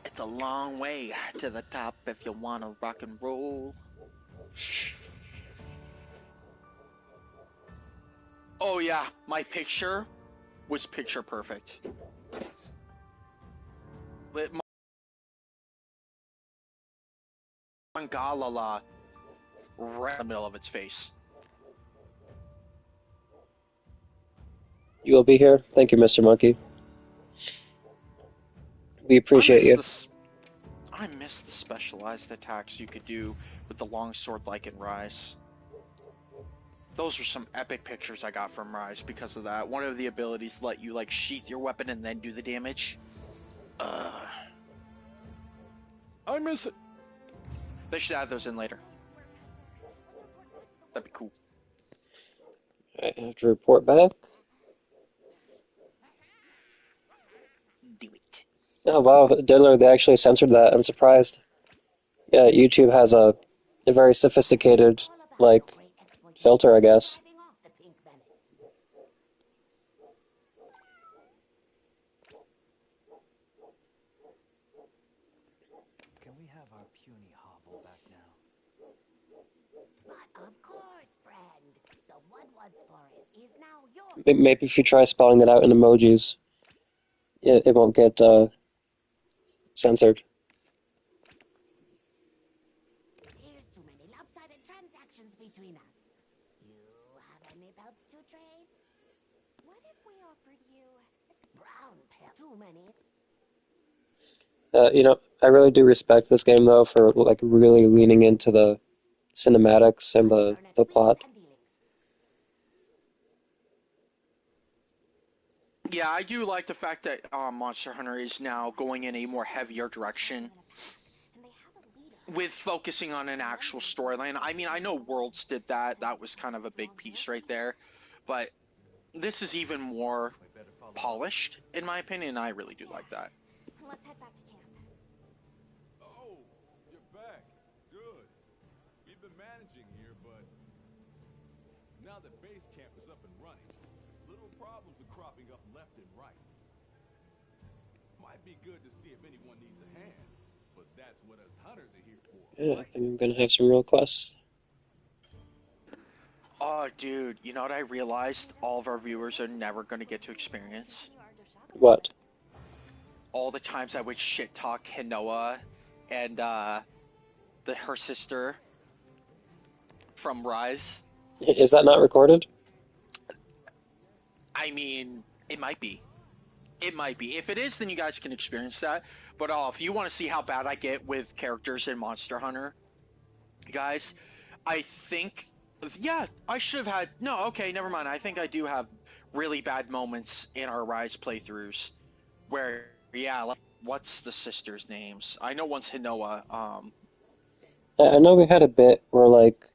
Speaker 2: It's a long way to the top if you want to rock and roll. Oh yeah, my picture was picture perfect. Lit Mangalala right in the middle of its face.
Speaker 1: You will be here? Thank you, Mr. Monkey. We appreciate you.
Speaker 2: I miss the specialized attacks you could do with the longsword like in Rise. Those were some epic pictures I got from Rise because of that. One of the abilities let you like sheath your weapon and then do the damage. I miss it. They should add those in later. That'd be cool.
Speaker 1: I have to report back.
Speaker 2: Do it.
Speaker 1: Oh wow, Diddler, they actually censored that. I'm surprised. Yeah, YouTube has a very sophisticated, like, filter, I guess.
Speaker 6: Can we have our puny hovel back now?
Speaker 7: But of course, friend. The Woodwoods Forest is now yours.
Speaker 1: Maybe if you try spelling it out in emojis, it won't get censored.
Speaker 7: There's too many lopsided transactions between us. You have any pelts to trade?
Speaker 4: What if we offered you
Speaker 7: Brown pelt. Too many.
Speaker 1: I really do respect this game though for like really leaning into the cinematics and the plot.
Speaker 2: Yeah, I do like the fact that Monster Hunter is now going in a more heavier direction
Speaker 4: and they have a leader?
Speaker 2: with focusing on an actual storyline. I mean, I know Worlds did that. That was kind of a big piece right there. But this is even more polished, in my opinion. I really do like that.
Speaker 4: Let's head back to camp.
Speaker 8: Oh, you're back. Good. We've been managing here, but now that base camp is up and running, little problems are cropping up left and right. Might be good to see if anyone needs a hand, but that's what us hunters are here for.
Speaker 1: Yeah, I think I'm gonna have some real quests.
Speaker 2: Oh, dude, you know what I realized all of our viewers are never going to get to experience?
Speaker 1: What?
Speaker 2: All the times I would shit talk Hinoa and her sister from Rise.
Speaker 1: Is that not recorded?
Speaker 2: I mean, it might be. It might be. If it is, then you guys can experience that. But if you want to see how bad I get with characters in Monster Hunter, guys, I think, yeah, I should have had, no, okay, never mind. I think I do have really bad moments in our Rise playthroughs Where, yeah, like, what's the sisters' names? I know one's Hinoa.
Speaker 1: I know we had a bit where like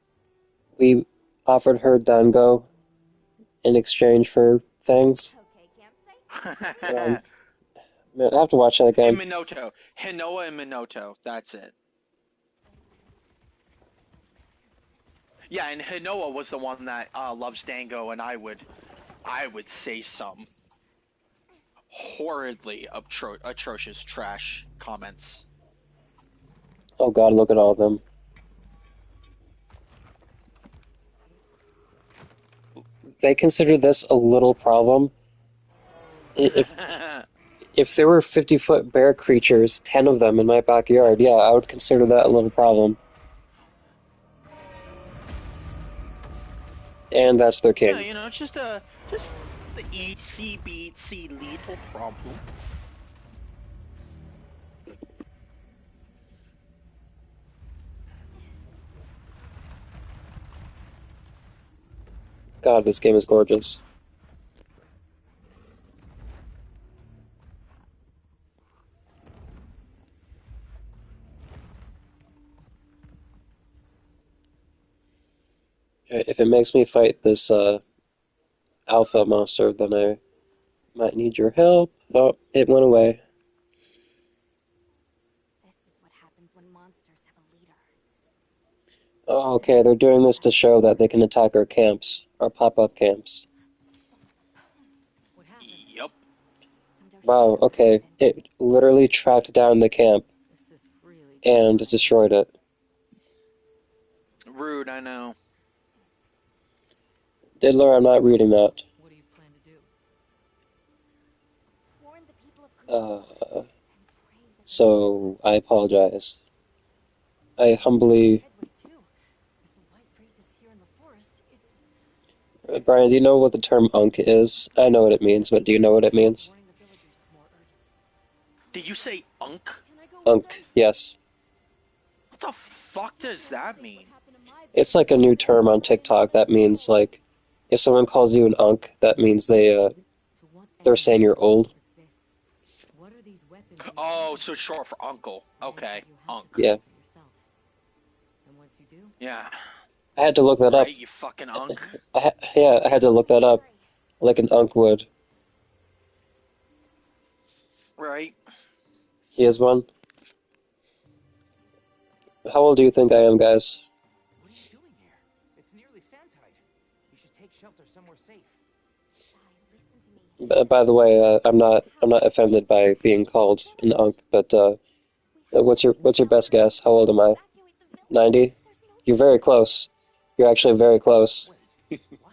Speaker 1: we offered her Dango in exchange for things.
Speaker 4: Okay,
Speaker 1: Um, man, I have to watch that
Speaker 2: And
Speaker 1: again.
Speaker 2: Minoto. Hinoa and Minoto. That's it. Yeah, and Hinoa was the one that loves Dango, and I would say some horridly atrocious trash comments.
Speaker 1: Oh God, look at all of them. They consider this a little problem. If if there were 50-foot bear creatures, 10 of them in my backyard, yeah, I would consider that a little problem. And that's their
Speaker 2: Yeah,
Speaker 1: king.
Speaker 2: you know, just the itsy bitsy little problem.
Speaker 1: God, this game is gorgeous. If it makes me fight this alpha monster, then I might need your help. Oh, it went away.
Speaker 4: This is what happens when monsters have a leader.
Speaker 1: Oh, okay, they're doing this to show that they can attack our camps, our pop-up camps.
Speaker 3: What happened?
Speaker 2: Yep.
Speaker 4: Some
Speaker 1: Wow,
Speaker 4: Doshika
Speaker 1: okay,
Speaker 4: abandoned.
Speaker 1: it literally tracked down the camp
Speaker 3: This is really
Speaker 1: and
Speaker 3: getting
Speaker 1: destroyed it.
Speaker 2: Rude, I know.
Speaker 1: Diddler, I'm not reading that.
Speaker 3: What do you plan to do?
Speaker 4: Warn the people of Kunoa and pray that they
Speaker 1: So I apologize. I humbly...
Speaker 5: Head with two. If the White Wraith is here in the forest, it's
Speaker 1: Brian, do you know what the term unk is? I know what it means, but do you know what it means?
Speaker 5: warning the villagers is more urgent.
Speaker 2: Did you say unk?
Speaker 5: Can I go with
Speaker 1: Unk,
Speaker 5: them?
Speaker 1: yes.
Speaker 2: What the fuck does that mean?
Speaker 5: What happened to my
Speaker 1: It's like a new term on TikTok that means, like, if someone calls you an unk, that means
Speaker 3: To what
Speaker 1: they're
Speaker 3: end
Speaker 1: saying
Speaker 3: does
Speaker 1: you're
Speaker 3: the
Speaker 1: old.
Speaker 3: war exist? What are these weapons you
Speaker 2: Oh,
Speaker 3: carry?
Speaker 2: so short for uncle.
Speaker 3: It's an answer
Speaker 2: Okay,
Speaker 3: you have
Speaker 2: unk.
Speaker 3: to
Speaker 1: Yeah.
Speaker 3: find for yourself. And once you do,
Speaker 2: Yeah.
Speaker 1: I had to look that up.
Speaker 2: Right, you fucking unk.
Speaker 1: Yeah, I had to look that up, like an unk would.
Speaker 2: Right.
Speaker 1: He is one. How old do you think I am, guys?
Speaker 6: What are you doing here? It's nearly Sandtide. You should take shelter somewhere safe.
Speaker 4: Shy, listen to me.
Speaker 1: By the way, I'm not offended by being called an unk, but what's your best guess? How old am I? 90? You're very close. You're actually very close.
Speaker 6: Wait, what?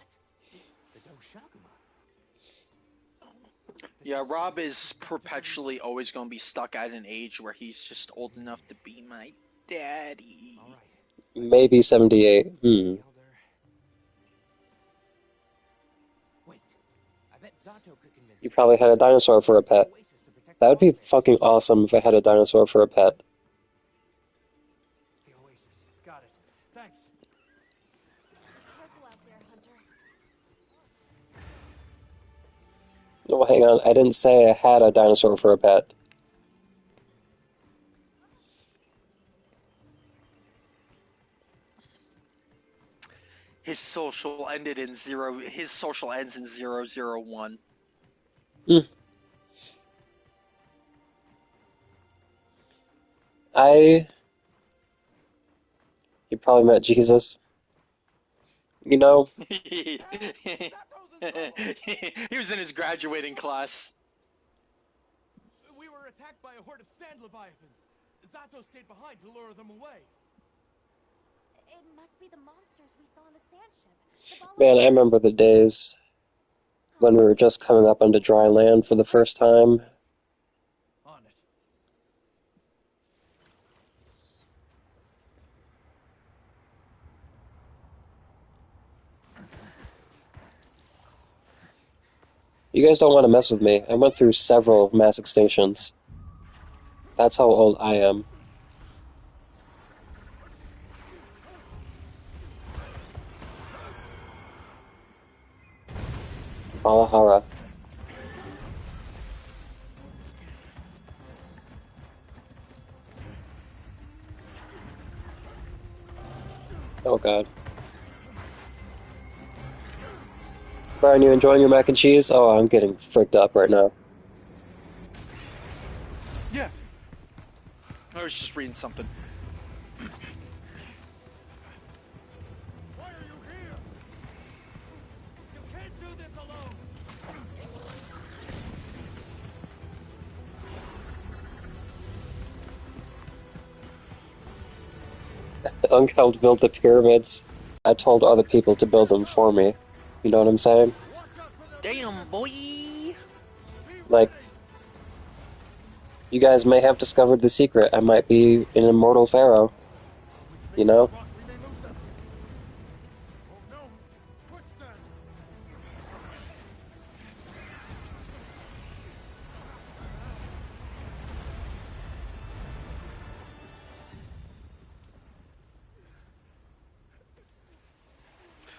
Speaker 6: The Doshaguma?
Speaker 2: Yeah, Rob is perpetually always going to be stuck at an age where he's just old enough to be my daddy.
Speaker 6: All right.
Speaker 1: Maybe 78.
Speaker 6: The elder. Wait. I bet Zato could convince
Speaker 1: You probably had a dinosaur for a pet.
Speaker 6: the Oasis to protect
Speaker 1: That would be
Speaker 6: the
Speaker 1: fucking awesome if I had a dinosaur for a pet.
Speaker 6: The Oasis. Got it. Thanks.
Speaker 4: Careful out there, Hunter.
Speaker 1: No, hang on. I didn't say I had a dinosaur for a pet.
Speaker 2: His social ended in zero. His social ends in 001. You probably met Jesus. You know, He was in his graduating class.
Speaker 8: We were attacked by a horde of sand leviathans. Zato stayed behind to lure them away.
Speaker 4: It must be the monsters we saw on the sand ship.
Speaker 1: man, I remember the days when we were just coming up onto dry land for the first time.
Speaker 8: On it.
Speaker 1: You guys don't want to mess with me. I went through several mass extinctions. That's how old I am. Valhalla. Oh god. Brian, you enjoying your mac and cheese? Oh, I'm getting fricked up right now.
Speaker 2: Yeah. I was just reading something.
Speaker 8: Why are you here? You can't do this alone.
Speaker 1: Unk helped build the pyramids. I told other people to build them for me. You know what I'm saying?
Speaker 8: Watch out for them.
Speaker 2: Damn, boy.
Speaker 1: Like, you guys may have discovered the secret. I might be an immortal pharaoh. You know?
Speaker 8: Rocks, we may lose them. Oh no! Quicksand!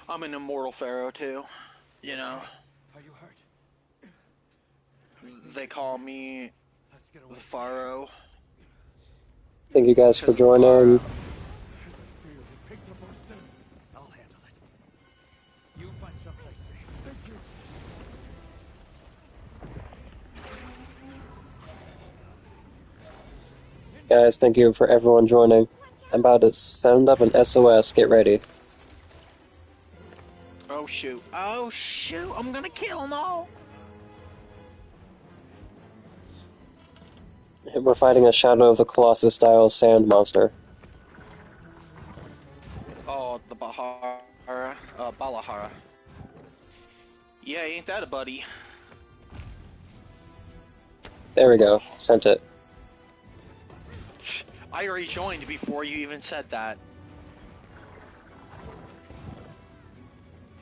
Speaker 2: I'm an immortal pharaoh too. You know,
Speaker 6: Are you hurt?
Speaker 2: they call me
Speaker 6: Let's get
Speaker 2: the
Speaker 6: away.
Speaker 2: pharaoh.
Speaker 1: Thank you guys for
Speaker 2: Because I'm
Speaker 1: joining.
Speaker 2: pharaoh.
Speaker 8: Feel they picked up our scent.
Speaker 6: I'll handle it. You find someplace safe.
Speaker 8: Thank you.
Speaker 1: Guys, thank you for everyone joining. I'm about to send up an SOS. Get ready.
Speaker 2: Oh shoot. Oh shoot. I'm gonna kill them all.
Speaker 1: We're fighting a Shadow of the Colossus style sand monster.
Speaker 2: Oh, the Bahara. Balahara. Yeah, ain't that a buddy?
Speaker 1: There we go. Sent it.
Speaker 2: I already joined before you even said that.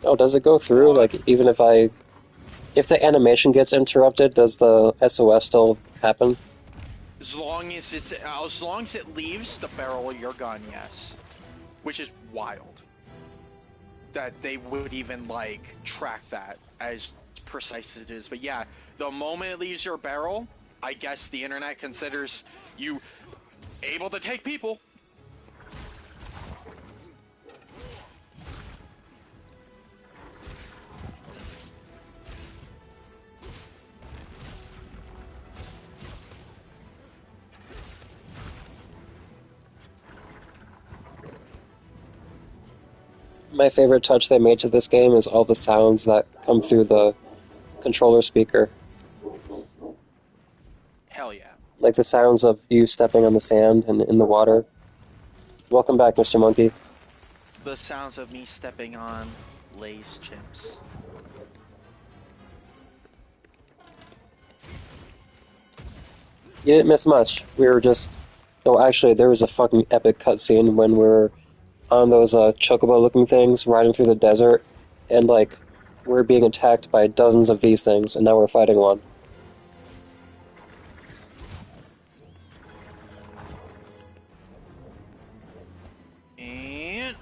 Speaker 1: Oh, does it go through? Like, even if the animation gets interrupted, does the SOS still happen?
Speaker 2: As long as it leaves the barrel of your gun, yes. Which is wild. That they would even like track that as precise as it is. But yeah, the moment it leaves your barrel, I guess the internet considers you able to take people.
Speaker 1: My favorite touch they made to this game is all the sounds that come through the controller speaker.
Speaker 2: Hell yeah.
Speaker 1: Like the sounds of you stepping on the sand and in the water. Welcome back, Mr. Monkey.
Speaker 2: The sounds of me stepping on Lay's chips.
Speaker 1: You didn't miss much. We were just... Oh, actually, there was a fucking epic cutscene when we were on those chocobo-looking things riding through the desert, and, like, we're being attacked by dozens of these things, and now we're fighting one.
Speaker 2: And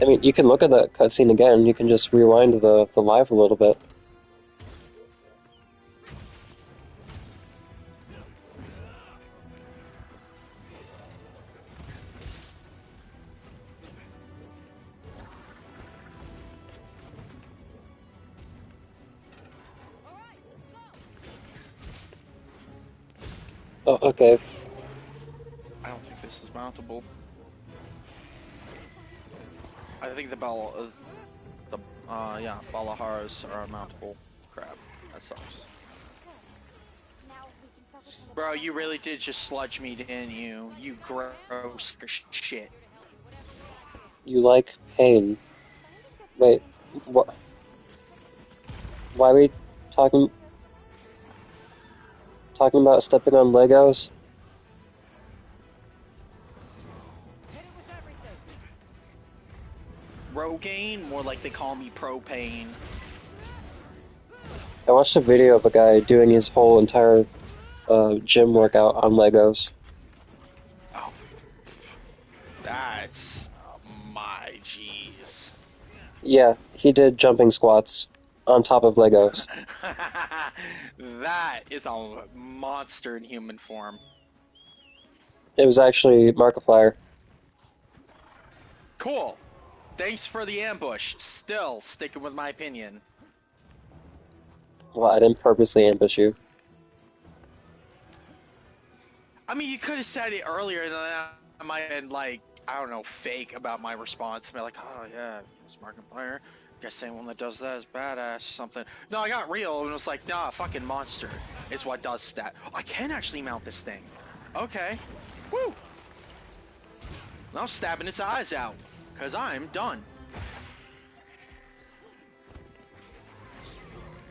Speaker 1: I mean, you can look at that cutscene again. You can just rewind the live a little bit. Oh, okay.
Speaker 2: I don't think this is mountable. I think the Balaharas are mountable. Crap, that sucks.
Speaker 4: Now we can focus on the
Speaker 2: Bro, you really did just sludge me, didn't you? You gross shit.
Speaker 1: You like pain. Wait, what? Why are we talking about stepping on Legos?
Speaker 2: Rogaine? More like they call me propane.
Speaker 1: I watched a video of a guy doing his whole entire gym workout on Legos.
Speaker 2: Oh. That's my jeez.
Speaker 1: Yeah, he did jumping squats on top of Legos.
Speaker 2: That is a monster in human form.
Speaker 1: It was actually Markiplier.
Speaker 2: Cool. Thanks for the ambush. Still sticking with my opinion.
Speaker 1: Well, I didn't purposely ambush you.
Speaker 2: I mean, you could have said it earlier, and then I might have been like, I don't know, fake about my response. Be like, oh yeah, it's Markiplier. Guess anyone that does that is badass or something. No, I got real and was like, nah, fucking monster is what does that. I can actually mount this thing. Okay. Woo! Now stabbing its eyes out, cause I'm done.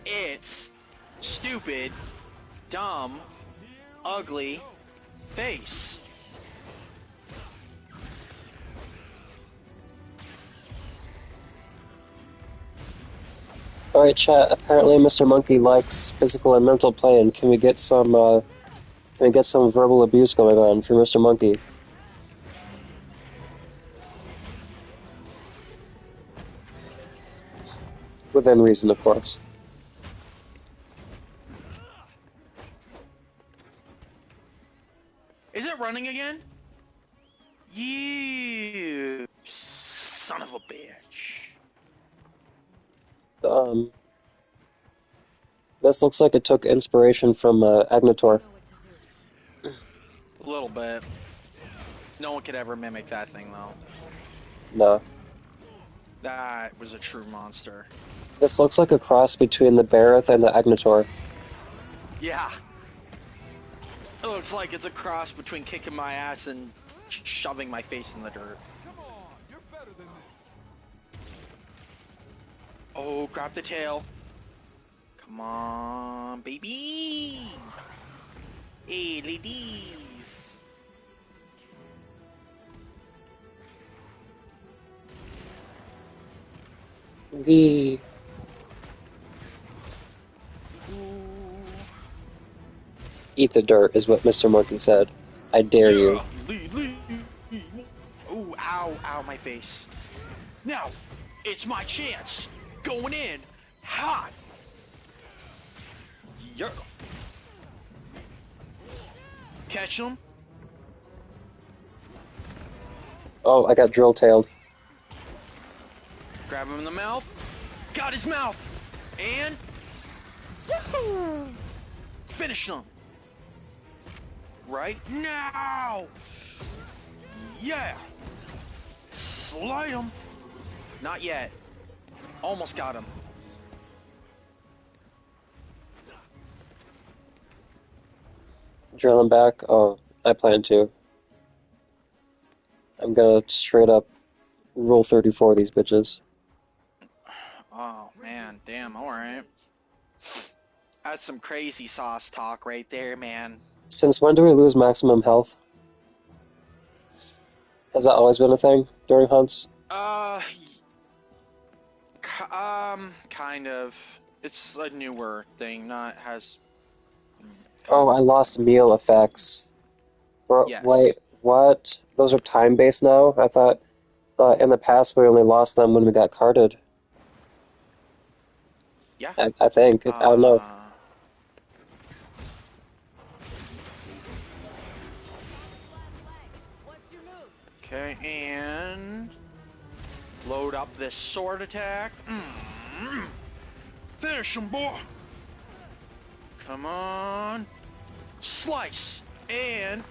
Speaker 2: It's stupid, dumb, ugly face.
Speaker 1: Alright, chat. Apparently Mr. Monkey likes physical and mental play, and can we get some verbal abuse going on for Mr. Monkey? Within reason, of course.
Speaker 2: Is it running again? You son of a bitch.
Speaker 1: This looks like it took inspiration from Agnator.
Speaker 2: A little bit. No one could ever mimic that thing, though.
Speaker 1: No.
Speaker 2: That was a true monster.
Speaker 1: This looks like a cross between the Barroth and the Agnator.
Speaker 2: Yeah. It looks like it's a cross between kicking my ass and shoving my face in the dirt.
Speaker 8: Come on, you're better than this.
Speaker 2: Oh, grab the tail. Come on, baby. Hey, ladies.
Speaker 1: The... Eat the dirt is what Mr. Monkey said. I dare you.
Speaker 2: Ooh, ow, ow, my face. Now, it's my chance. Going in hot. Yeah. Catch him.
Speaker 1: Oh, I got drill-tailed.
Speaker 2: Grab him in the mouth. Got his mouth. And woohoo! Finish him. Right now. Yeah. Slide him. Not yet. Almost got him.
Speaker 1: Drill him back? Oh, I plan to. I'm gonna straight up roll 34 these bitches.
Speaker 2: Oh, man. Damn, alright. That's some crazy sauce talk right there, man.
Speaker 1: Since when do we lose maximum health? Has that always been a thing during hunts?
Speaker 2: Kind of. It's a newer thing, not has...
Speaker 1: Oh, I lost meal effects. Bro,
Speaker 2: Yes.
Speaker 1: Wait, what? Those are time-based now? I thought in the past we only lost them when we got carded.
Speaker 2: Yeah.
Speaker 1: I think. I don't know.
Speaker 2: Okay, and... load up this sword attack. Finish him, boy! Come on! Slice! And...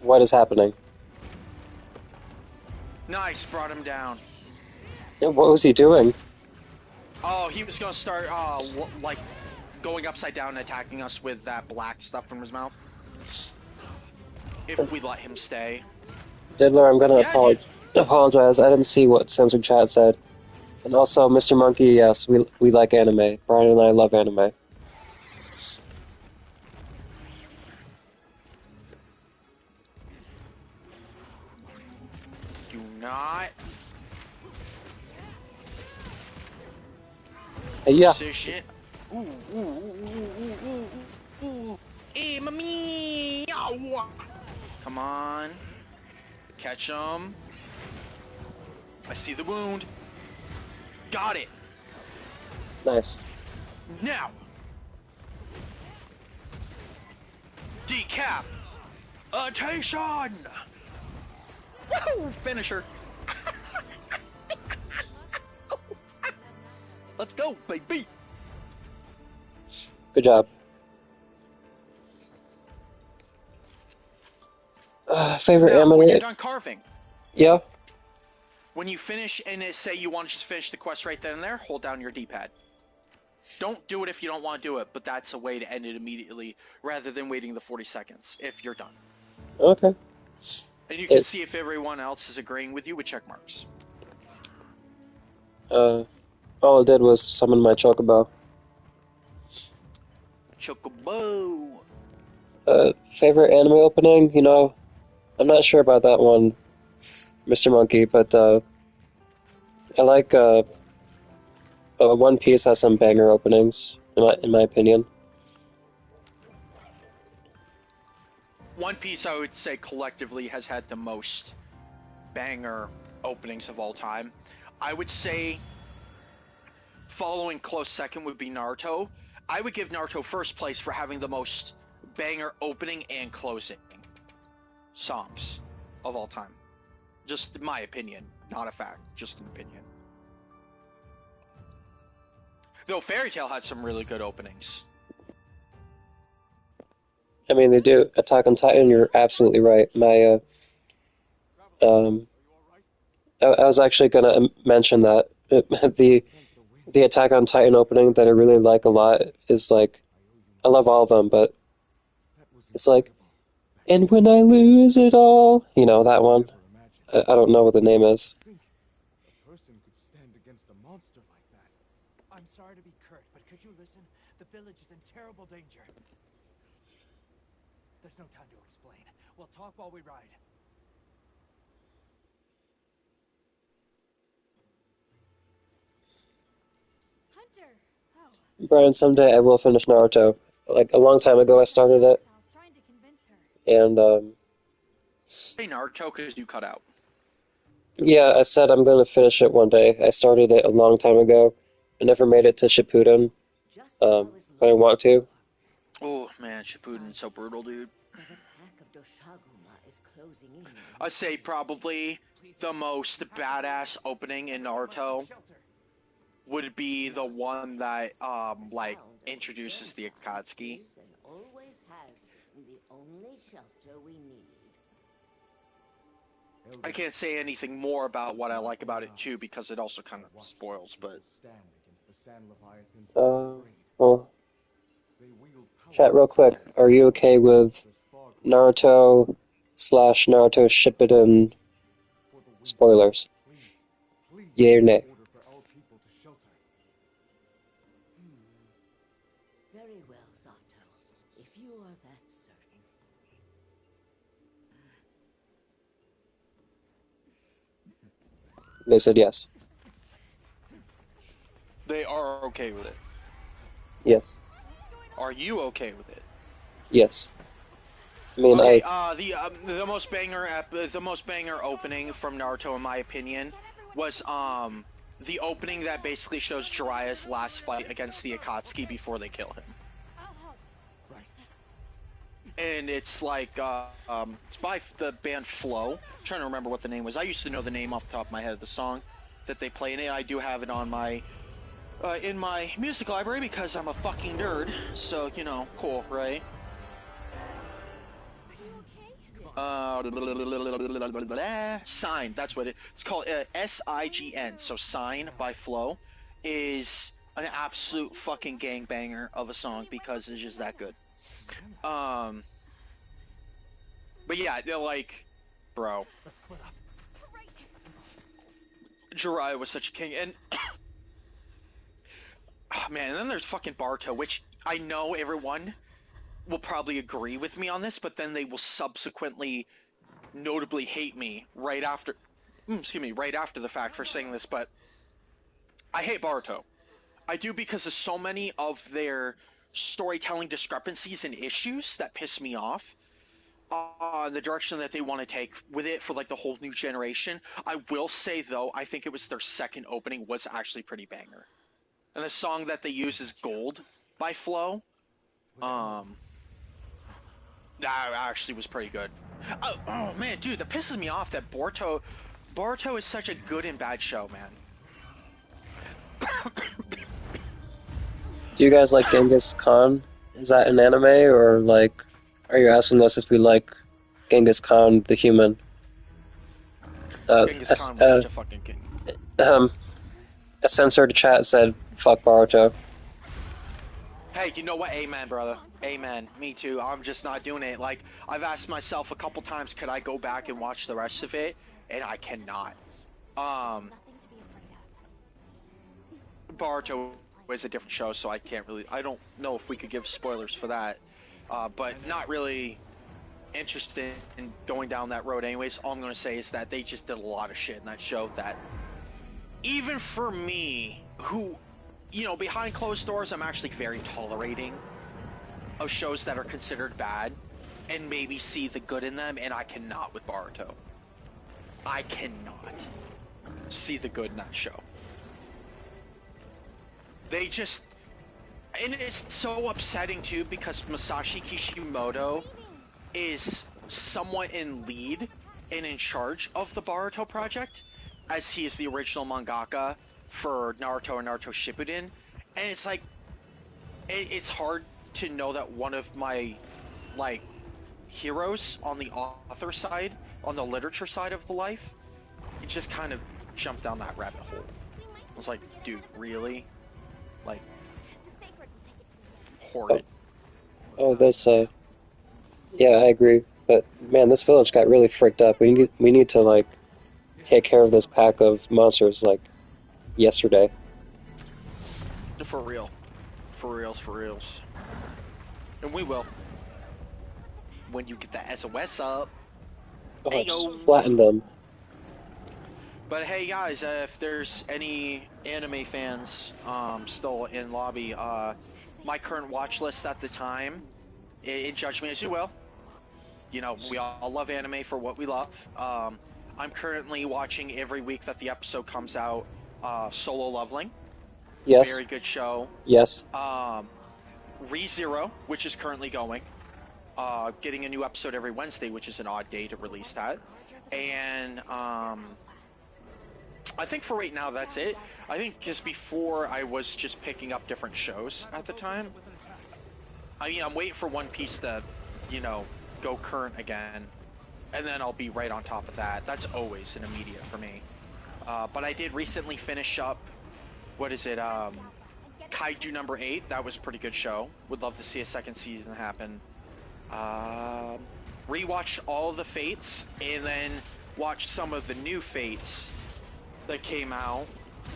Speaker 1: What is happening?
Speaker 2: Nice, brought him down.
Speaker 1: Yeah, what was he doing?
Speaker 2: Oh, he was gonna start, like, going upside down and attacking us with that black stuff from his mouth. If we let him stay.
Speaker 1: Diddler, I'm gonna
Speaker 2: Yeah,
Speaker 1: apologize. I didn't see what censored chat said. And also, Mr. Monkey, yes, we like anime. Brian and I love anime.
Speaker 2: Do not...
Speaker 1: Yeah.
Speaker 2: Precision. Ooh, ooh, ooh, ooh, ooh, ooh, ooh. Hey, mami! Ow. Come on. Catch him. I see the wound. Got it.
Speaker 1: Nice.
Speaker 2: Now. Decap! Attention! Woo! Finisher! Let's go, baby!
Speaker 1: Good job. Favorite
Speaker 2: Now, when you're
Speaker 1: anime?
Speaker 2: done carving,
Speaker 1: Yeah.
Speaker 2: when you finish and it say you want to just finish the quest right then and there, hold down your D-pad. Don't do it if you don't want to do it, but that's a way to end it immediately rather than waiting the 40 seconds if you're done.
Speaker 1: Okay.
Speaker 2: And you can
Speaker 1: It-
Speaker 2: see if everyone else is agreeing with you with check marks.
Speaker 1: All it did was summon my Chocobo.
Speaker 2: Chocobo!
Speaker 1: Favorite anime opening? You know, I'm not sure about that one, Mr. Monkey, but I like One Piece has some banger openings, in my opinion.
Speaker 2: One Piece, I would say, collectively has had the most banger openings of all time. I would say following close second would be Naruto. I would give Naruto first place for having the most banger opening and closing songs of all time. Just my opinion, not a fact, just an opinion. Though Fairy Tail had some really good openings.
Speaker 1: I mean, they do. Attack on Titan, you're absolutely right. I was actually gonna mention that the Attack on Titan opening that I really like a lot is like, I love all of them, but it's like, and when I lose it all, you know, that one. I don't know what the name is.
Speaker 8: Think a person could stand against a monster like that.
Speaker 6: I'm sorry to be curt, but could you listen? The village is in terrible danger. There's no time to explain. We'll talk while we ride.
Speaker 4: Hunter! Oh,
Speaker 1: Brian, someday I will finish Naruto. Like, a long time ago I started it,
Speaker 4: I was trying to convince her.
Speaker 1: and
Speaker 2: Hey Naruto, because you cut out.
Speaker 1: yeah, I said I'm gonna finish it one day. I started it a long time ago. I never made it to Shippuden,
Speaker 7: Just as I was
Speaker 1: but I want to.
Speaker 2: Oh man, Shippuden's so brutal, dude.
Speaker 7: the attack of Doshaguma is closing in.
Speaker 2: I'd say probably the most badass opening in Naruto would be the one that like introduces the Akatsuki.
Speaker 7: And always has been the only shelter we need.
Speaker 2: I can't say anything more about what I like about it too because it also kind of spoils, but
Speaker 8: Stand against the Sand Leviathans
Speaker 1: Well,
Speaker 8: They wield power
Speaker 1: chat real quick. Are you okay with Naruto / Naruto Shippuden
Speaker 8: for the
Speaker 1: spoilers?
Speaker 8: Please, please,
Speaker 1: Yay or nay?
Speaker 8: order for our people to shelter.
Speaker 7: Very well, Zato. If you are that certain.
Speaker 1: They said yes.
Speaker 2: they are okay with it.
Speaker 1: Yes.
Speaker 2: Are you okay with it?
Speaker 1: Yes. I mean,
Speaker 2: Okay,
Speaker 1: I
Speaker 2: the most banger opening from Naruto, in my opinion, was the opening that basically shows Jiraiya's last fight against the Akatsuki before they kill him.
Speaker 4: I'll help.
Speaker 2: And it's like it's by the band Flow. I'm trying to remember what the name was. I used to know the name off the top of my head of the song that they play in it. I do have it on my in my music library because I'm a fucking nerd. So you know, cool, right?
Speaker 4: Are you okay?
Speaker 2: Sign. That's what it's called. SIGN. So Sign by Flow is an absolute fucking gangbanger of a song because it's just that good. But yeah, they're like, bro,
Speaker 6: Let's split up.
Speaker 4: Right.
Speaker 2: Jiraiya was such a king, and oh, man, and then there's fucking Barto, which I know everyone will probably agree with me on this, but then they will subsequently notably hate me right after, right after the fact for saying this, but I hate Baruto. I do because of so many of their storytelling discrepancies and issues that piss me off on the direction that they want to take with it for like the whole new generation. I will say though, I think it was their second opening was actually pretty banger. And the song that they use is Gold by Flow. That actually was pretty good. Oh man, dude, that pisses me off that Boruto is such a good and bad show, man.
Speaker 1: Do you guys like Genghis Khan? Is that an anime, or like, are you asking us if we like Genghis Khan the human?
Speaker 2: Genghis Khan was such a fucking king.
Speaker 1: A censored chat said, "Fuck Boruto."
Speaker 2: Hey, you know what? Amen, brother. Amen. Me too. I'm just not doing it. Like, I've asked myself a couple times, could I go back and watch the rest of it? And I cannot.
Speaker 4: Nothing to be afraid of.
Speaker 2: Boruto is a different show, so I don't know if we could give spoilers for that. But not really interested in going down that road anyways. All I'm going to say is that they just did a lot of shit in that show that, even for me, who, you know, behind closed doors, I'm actually very tolerating of shows that are considered bad and maybe see the good in them, and I cannot with Boruto. I cannot see the good in that show. They just, and it's so upsetting too because Masashi Kishimoto is somewhat in lead and in charge of the Boruto project, as he is the original mangaka for Naruto and Naruto Shippuden, and it's like, it's hard to know that one of my, like, heroes on the author side, on the literature side of the life, it just kind of jumped down that rabbit hole. I was like, dude, really? Like,
Speaker 4: The Sacred will take it from here.
Speaker 2: horrid.
Speaker 1: Oh, this. Yeah, I agree. But man, this village got really freaked up. We need to like take care of this pack of monsters like yesterday.
Speaker 2: For real. For reals, for reals. And we will. When you get that SOS up.
Speaker 1: Oh,
Speaker 2: Hey,
Speaker 1: just
Speaker 2: yo.
Speaker 1: flatten them.
Speaker 2: But hey guys, if there's any anime fans still in lobby, my current watch list at the time, judge me as you will. You know, we all love anime for what we love. I'm currently watching every week that the episode comes out, Solo Leveling.
Speaker 1: Yes.
Speaker 2: Very good show.
Speaker 1: Yes.
Speaker 2: ReZero, which is currently going. Getting a new episode every Wednesday, which is an odd day to release that. And I think for right now that's it. I think because before I was just picking up different shows at the time. I mean, I'm waiting for One Piece to, you know, go current again, and then I'll be right on top of that. That's always an immediate for me. But I did recently finish up, what is it, Kaiju number 8. That was a pretty good show. Would love to see a second season happen. Rewatched all of the Fates, and then watched some of the new Fates that came out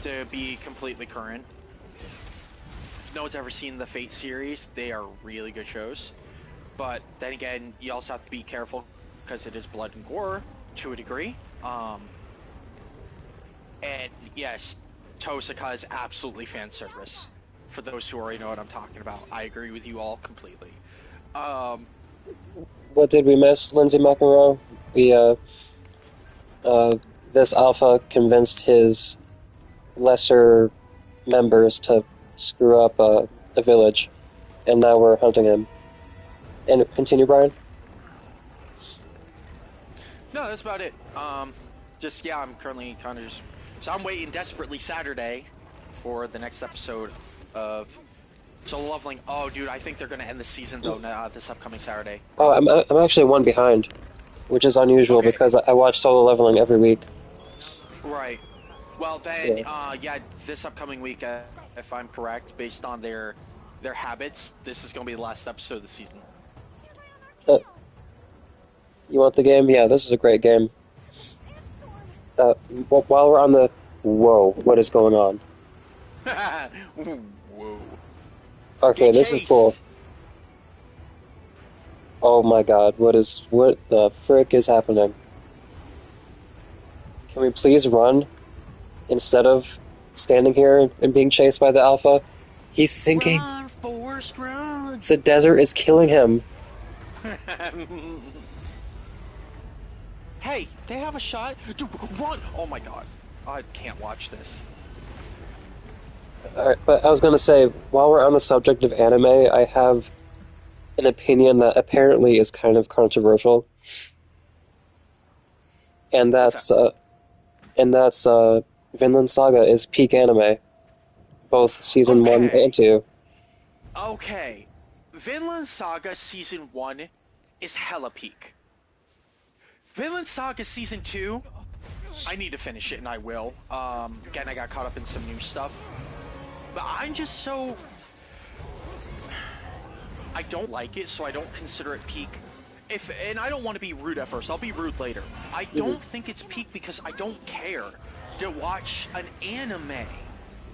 Speaker 2: to be completely current. If no one's ever seen the Fate series, they are really good shows. But then again, you also have to be careful because it is blood and gore to a degree. And yes, Tosaka is absolutely fan service. For those who already know what I'm talking about, I agree with you all completely.
Speaker 1: What did we miss, Lindsay McEnroe? This alpha convinced his lesser members to screw up a village, and now we're hunting him. And continue, Brian?
Speaker 2: No, that's about it. Just, yeah, I'm currently kind of just... So I'm waiting desperately Saturday for the next episode of Solo Leveling. Oh, dude, I think they're going to end the season, though, this upcoming Saturday.
Speaker 1: Oh, I'm actually one behind, which is unusual
Speaker 2: Okay.
Speaker 1: because I watch Solo Leveling every week.
Speaker 2: Right. Well, then, yeah, this upcoming week, if I'm correct, based on their habits, this is going to be the last episode of the season.
Speaker 1: You want the game? Yeah, this is a great game. While we're on the... Whoa, what is going on?
Speaker 2: Whoa.
Speaker 1: Okay, this is cool. Oh my god, what the frick is happening? Can we please run instead of standing here and being chased by the alpha? He's sinking.
Speaker 2: Run, Forrest, run!
Speaker 1: The desert is killing him.
Speaker 2: Hey, they have a shot. Dude, run! Oh my god. I can't watch this.
Speaker 1: Alright, but I was gonna say, while we're on the subject of anime, I have an opinion that apparently is kind of controversial, and
Speaker 2: What's
Speaker 1: that's Vinland Saga is peak anime, both season 1
Speaker 2: Okay.
Speaker 1: and 2.
Speaker 2: Okay. Vinland Saga Season 1 is hella peak. Vinland Saga Season 2, I need to finish it, and I will. Again, I got caught up in some new stuff. But I'm just so... I don't like it, so I don't consider it peak. And I don't want to be rude at first, I'll be rude later. I don't think it's peak because I don't care to watch an anime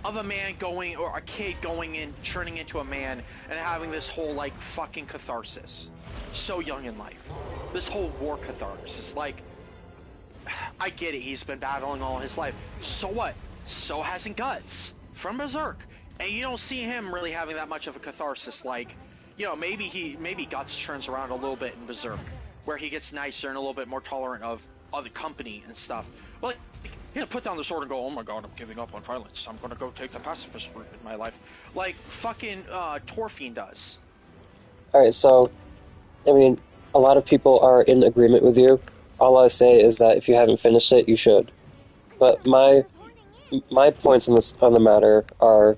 Speaker 2: of a man going, or a kid going in, turning into a man, and having this whole, like, fucking catharsis. So young in life. This whole war catharsis. Like, I get it, he's been battling all his life. So what? So hasn't Guts from Berserk. And you don't see him really having that much of a catharsis. Like, you know, maybe Guts turns around a little bit in Berserk, where he gets nicer and a little bit more tolerant of other company and stuff. But he'll put down the sword and go, oh my god, I'm giving up on violence. I'm gonna go take the pacifist route in my life. Like fucking Thorfinn does.
Speaker 1: Alright, so, I mean, a lot of people are in agreement with you. All I say is that if you haven't finished it, you should. But my points on the matter are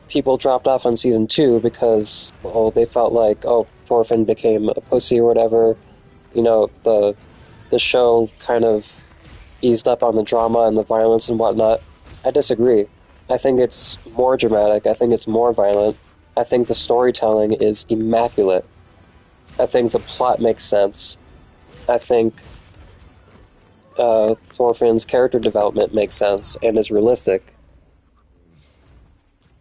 Speaker 1: people dropped off on season 2 because, well, they felt like, oh, Thorfinn became a pussy or whatever. You know, the show kind of eased up on the drama and the violence and whatnot. I disagree. I think it's more dramatic. I think it's more violent. I think the storytelling is immaculate. I think the plot makes sense. I think Thorfinn's character development makes sense and is realistic.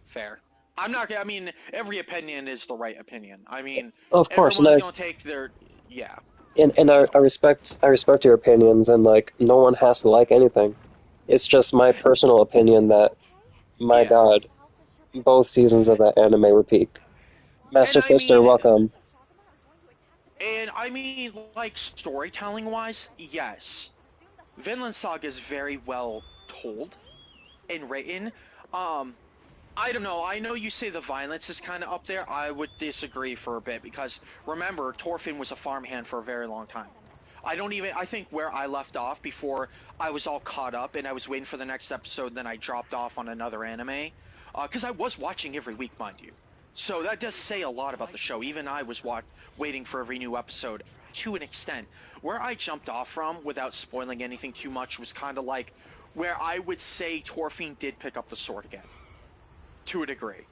Speaker 2: Fair. I'm not. I mean, every opinion is the right opinion. I mean,
Speaker 1: Of course,
Speaker 2: everyone's gonna take their. Yeah.
Speaker 1: and I respect your opinions, and like no one has to like anything. It's just my personal opinion that, my
Speaker 2: Yeah.
Speaker 1: god, both seasons of that anime were peak. Master
Speaker 2: And I
Speaker 1: Fister,
Speaker 2: mean,
Speaker 1: welcome.
Speaker 2: like storytelling wise, yes, Vinland Saga is very well told and written. I don't know. I know you say the violence is kind of up there. I would disagree for a bit because remember, Thorfinn was a farmhand for a very long time. I think where I left off before I was all caught up and I was waiting for the next episode, then I dropped off on another anime. Because I was watching every week, mind you. So that does say a lot about the show. Even I was waiting for every new episode to an extent. Where I jumped off from, without spoiling anything too much, was kind of like where I would say Thorfinn did pick up the sword again. To a degree.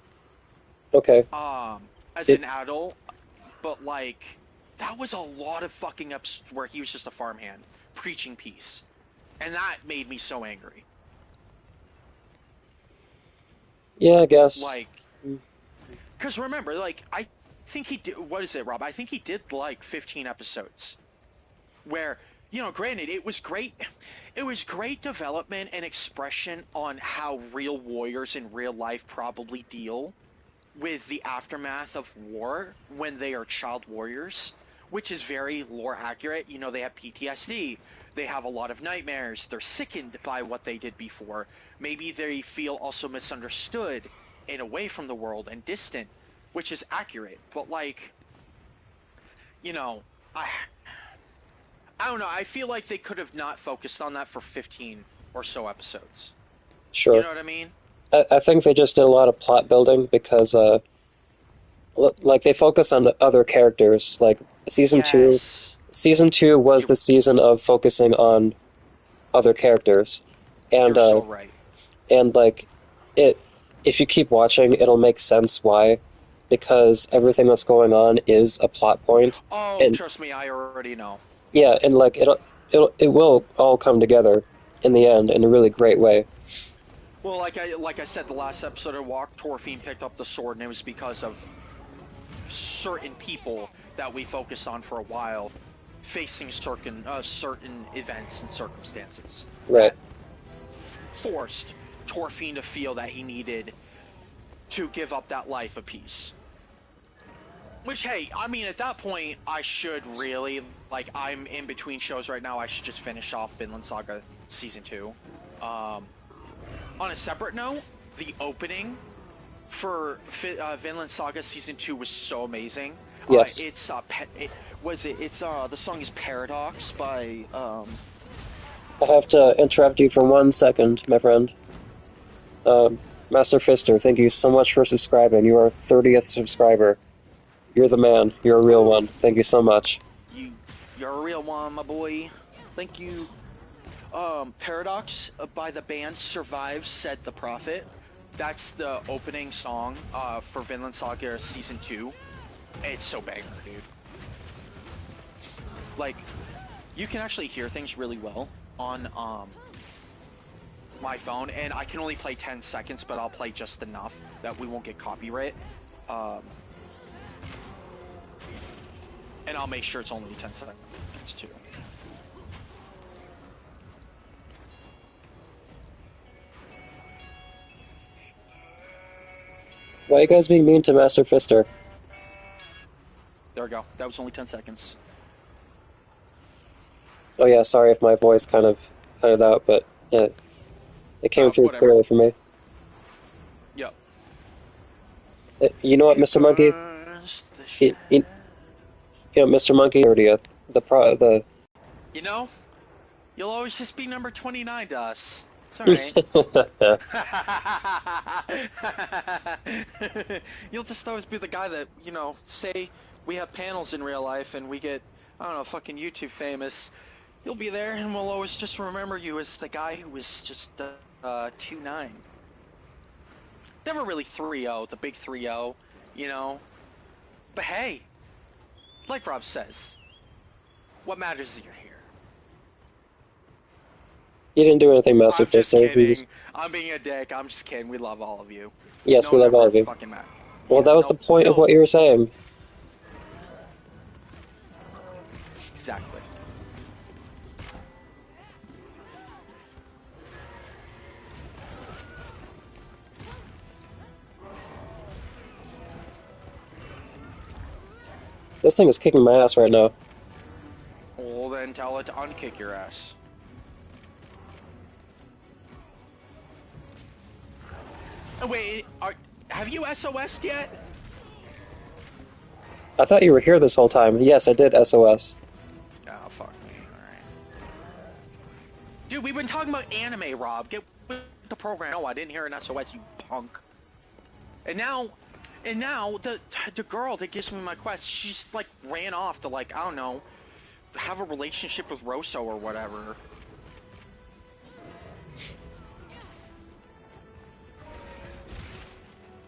Speaker 1: Okay.
Speaker 2: As an adult, but like, that was a lot of fucking episodes where he was just a farmhand, preaching peace. And that made me so angry.
Speaker 1: Yeah, I guess.
Speaker 2: Like, because remember, like, I think he did, what is it, Rob? I think he did like 15 episodes. Where, you know, granted, it was great development and expression on how real warriors in real life probably deal with the aftermath of war when they are child warriors, which is very lore accurate. You know, they have PTSD, they have a lot of nightmares, they're sickened by what they did before. Maybe they feel also misunderstood and away from the world and distant, which is accurate. But like, you know, I don't know, I feel like they could have not focused on that for 15 or so episodes.
Speaker 1: Sure.
Speaker 2: You know what I mean?
Speaker 1: I think they just did a lot of plot building because, like, they focus on other characters. Like, Season 2 was the season of focusing on other characters. And,
Speaker 2: You're so right.
Speaker 1: And, like, if you keep watching, it'll make sense why. Because everything that's going on is a plot point.
Speaker 2: Oh,
Speaker 1: and,
Speaker 2: trust me, I already know.
Speaker 1: Yeah, and, like, it will all come together in the end in a really great way.
Speaker 2: Well, like I said, the last episode of Walk, Thorfinn picked up the sword, and it was because of certain people that we focused on for a while, facing certain events and circumstances.
Speaker 1: Right.
Speaker 2: That forced Thorfinn to feel that he needed to give up that life of peace. Which, hey, I mean, at that point, I should really, like, I'm in between shows right now, I should just finish off Vinland Saga Season 2. On a separate note, the opening Vinland Saga Season 2 was so amazing.
Speaker 1: Yes.
Speaker 2: It's the song is Paradox by
Speaker 1: I have to interrupt you for 1 second, my friend. Master Fister, thank you so much for subscribing. You are our 30th subscriber. You're the man. You're a real one. Thank you so much.
Speaker 2: You're a real one, my boy. Thank you. Paradox by the band Survive Said the Prophet. That's the opening song for Vinland Saga Season 2. It's so banger, dude. Like, you can actually hear things really well on my phone, and I can only play 10 seconds, but I'll play just enough that we won't get copyright. And I'll make sure it's only 10 seconds too.
Speaker 1: Why are you guys being mean to Master Fister?
Speaker 2: There we go. That was only 10 seconds.
Speaker 1: Oh yeah, sorry if my voice kind of cut it out, but yeah, it came through
Speaker 2: whatever.
Speaker 1: clearly for me.
Speaker 2: Yep.
Speaker 1: You know what, Mr. Monkey? You know, Mr. Monkey, 30th.
Speaker 2: You know, you'll always just be number 29 to us. It's alright. You'll just always be the guy that, you know, say we have panels in real life and we get, I don't know, fucking YouTube famous. You'll be there and we'll always just remember you as the guy who was just 2-9. Never really 3-0, the big 3-0, you know. But hey, like Rob says, what matters is you're here.
Speaker 1: You didn't do anything, Master
Speaker 2: I'm just
Speaker 1: Fister.
Speaker 2: kidding. I'm being a dick. I'm just kidding. We love all of you.
Speaker 1: Yes,
Speaker 2: No
Speaker 1: we love
Speaker 2: one
Speaker 1: all
Speaker 2: ever
Speaker 1: of you.
Speaker 2: fucking matters.
Speaker 1: Well, that was the point of what you were saying.
Speaker 2: Exactly.
Speaker 1: This thing is kicking my ass right now.
Speaker 2: Well, then tell it to unkick your ass. Oh, wait, have you SOS'd yet?
Speaker 1: I thought you were here this whole time. Yes, I did SOS.
Speaker 2: Oh, fuck me. Alright. Dude, we've been talking about anime, Rob. Get with the program. No, I didn't hear an SOS, you punk. And now the girl that gives me my quest, she's like ran off to like, I don't know, have a relationship with Rosso or whatever.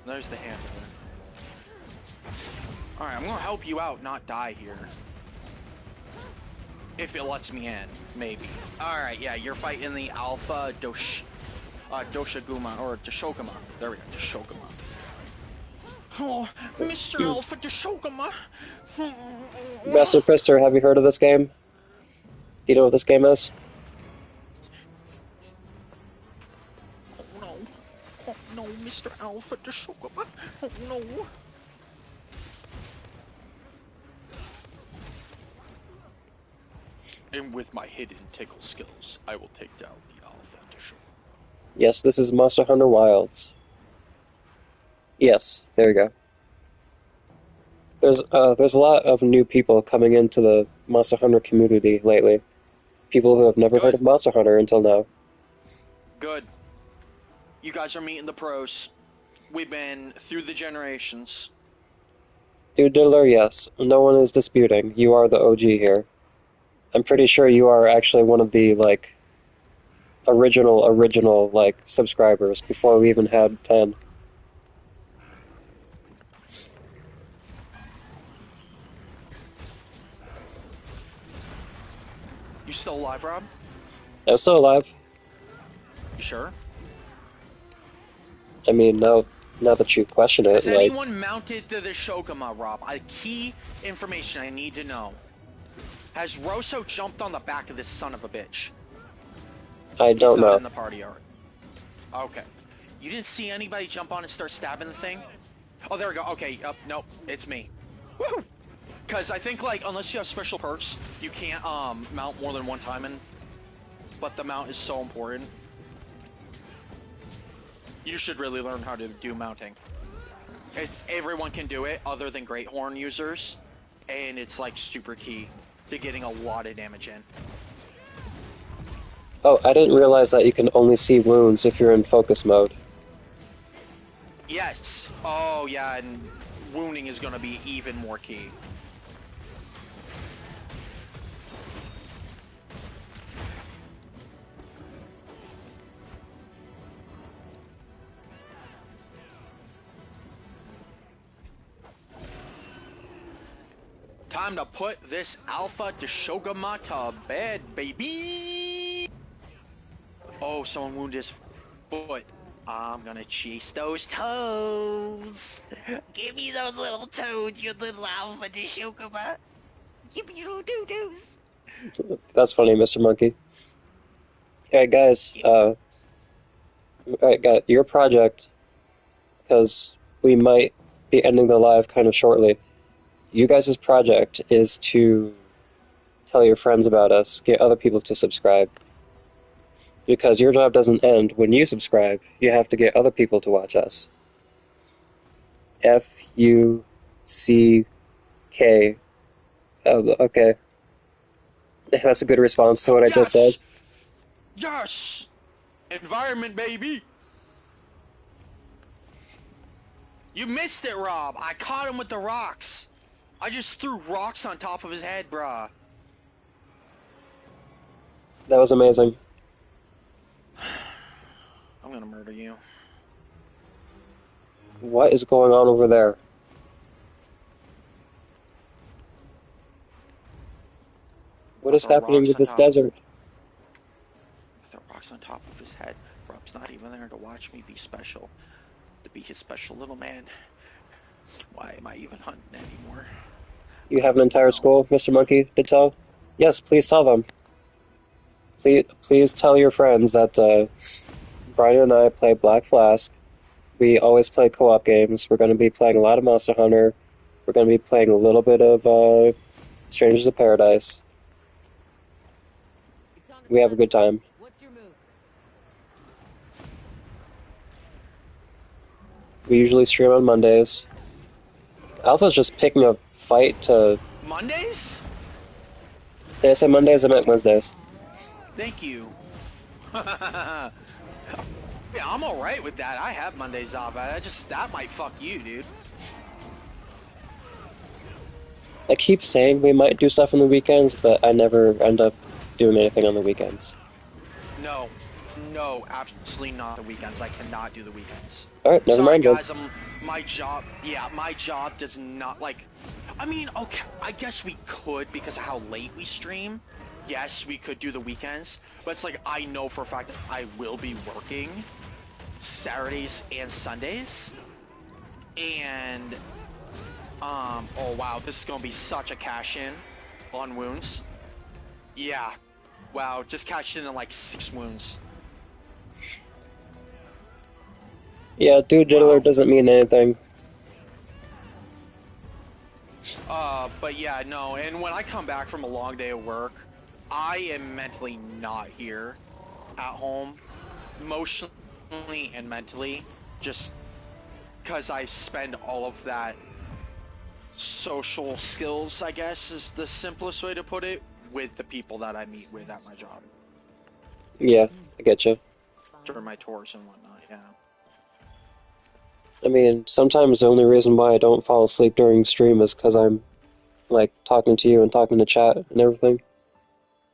Speaker 2: There's the handler. Alright, I'm gonna help you out, not die here. If it lets me in, maybe. Alright, yeah, you're fighting the Alpha Doshaguma, or Doshokuma. There we go, Doshokuma. Oh, Mr. Alpha Doshokuma!
Speaker 1: Master Fister, have you heard of this game? Do you know what this game is?
Speaker 2: Oh no, Mr. Alpha Doshokuma! Oh no! And with my hidden tickle skills, I will take down the Alpha Doshokuma.
Speaker 1: Yes, this is Monster Hunter Wilds. Yes, there you go. There's a lot of new people coming into the Monster Hunter community lately. People who have never heard of Monster Hunter until now.
Speaker 2: Good. You guys are meeting the pros. We've been through the generations.
Speaker 1: Dude Diddler, yes. No one is disputing. You are the OG here. I'm pretty sure you are actually one of the, like, original, like, subscribers before we even had 10.
Speaker 2: You still alive, Rob?
Speaker 1: I'm still alive.
Speaker 2: You sure?
Speaker 1: I mean, now that you question it,
Speaker 2: Has
Speaker 1: like...
Speaker 2: anyone mounted to the Shokuma, Rob? Key information I need to know. Has Rosso jumped on the back of this son of a bitch?
Speaker 1: I don't
Speaker 2: He's not
Speaker 1: know.
Speaker 2: in the party art. Okay. You didn't see anybody jump on and start stabbing the thing? Oh, there we go. Okay, nope, it's me. Woohoo! Because I think, like, unless you have special perks, you can't, mount more than one time, but the mount is so important. You should really learn how to do mounting. It's everyone can do it other than Great Horn users, and it's like super key to getting a lot of damage in.
Speaker 1: Oh, I didn't realize that you can only see wounds if you're in focus mode.
Speaker 2: Yes. Oh yeah, and wounding is gonna be even more key. Time to put this Alpha Deshogama to bed, baby! Oh, someone wounded his foot. I'm gonna chase those toes! Give me those little toes, you little Alpha Deshogama! Give me little doo-doos!
Speaker 1: That's funny, Mr. Monkey. Alright, guys, alright, got your project, because we might be ending the live kind of shortly. You guys' project is to tell your friends about us, get other people to subscribe. Because your job doesn't end when you subscribe, you have to get other people to watch us. F-U-C-K. Oh, okay. That's a good response to what I just said.
Speaker 2: Yes! Environment, baby! You missed it, Rob! I caught him with the rocks! I just threw rocks on top of his head, brah.
Speaker 1: That was amazing.
Speaker 2: I'm gonna murder you.
Speaker 1: What is going on over there? What is happening with this desert?
Speaker 2: I throw rocks on top of his head. Rob's not even there to watch me be special. To be his special little man. Why am I even hunting anymore?
Speaker 1: You have an entire school, Mr. Monkey, to tell? Yes, please tell them. Please tell your friends that Brian and I play Black Flask. We always play co-op games. We're going to be playing a lot of Monster Hunter. We're going to be playing a little bit of Strangers of Paradise. We have a good time.
Speaker 3: What's your move?
Speaker 1: We usually stream on Mondays. Alpha's just picking a fight to...
Speaker 2: Mondays?
Speaker 1: Did I say Mondays? I meant Wednesdays.
Speaker 2: Thank you. Yeah, I'm alright with that. I have Mondays off. That might fuck you, dude.
Speaker 1: I keep saying we might do stuff on the weekends, but I never end up doing anything on the weekends.
Speaker 2: No, absolutely not the weekends. I cannot do the weekends.
Speaker 1: Alright, never mind.
Speaker 2: Sorry, guys. My job does not, like... I mean, okay, I guess we could because of how late we stream. Yes, we could do the weekends, but it's like I know for a fact that I will be working Saturdays and Sundays. And, oh wow, this is gonna be such a cash-in on wounds. Yeah. Wow, just cashed in like 6 wounds.
Speaker 1: Yeah, Dude Diddler doesn't mean anything.
Speaker 2: But yeah, no, and when I come back from a long day of work, I am mentally not here at home, emotionally and mentally, just because I spend all of that social skills, I guess is the simplest way to put it, with the people that I meet with at my job.
Speaker 1: Yeah, I get you.
Speaker 2: During my tours and whatnot, yeah.
Speaker 1: I mean, sometimes the only reason why I don't fall asleep during stream is because I'm, like, talking to you and talking to chat and everything.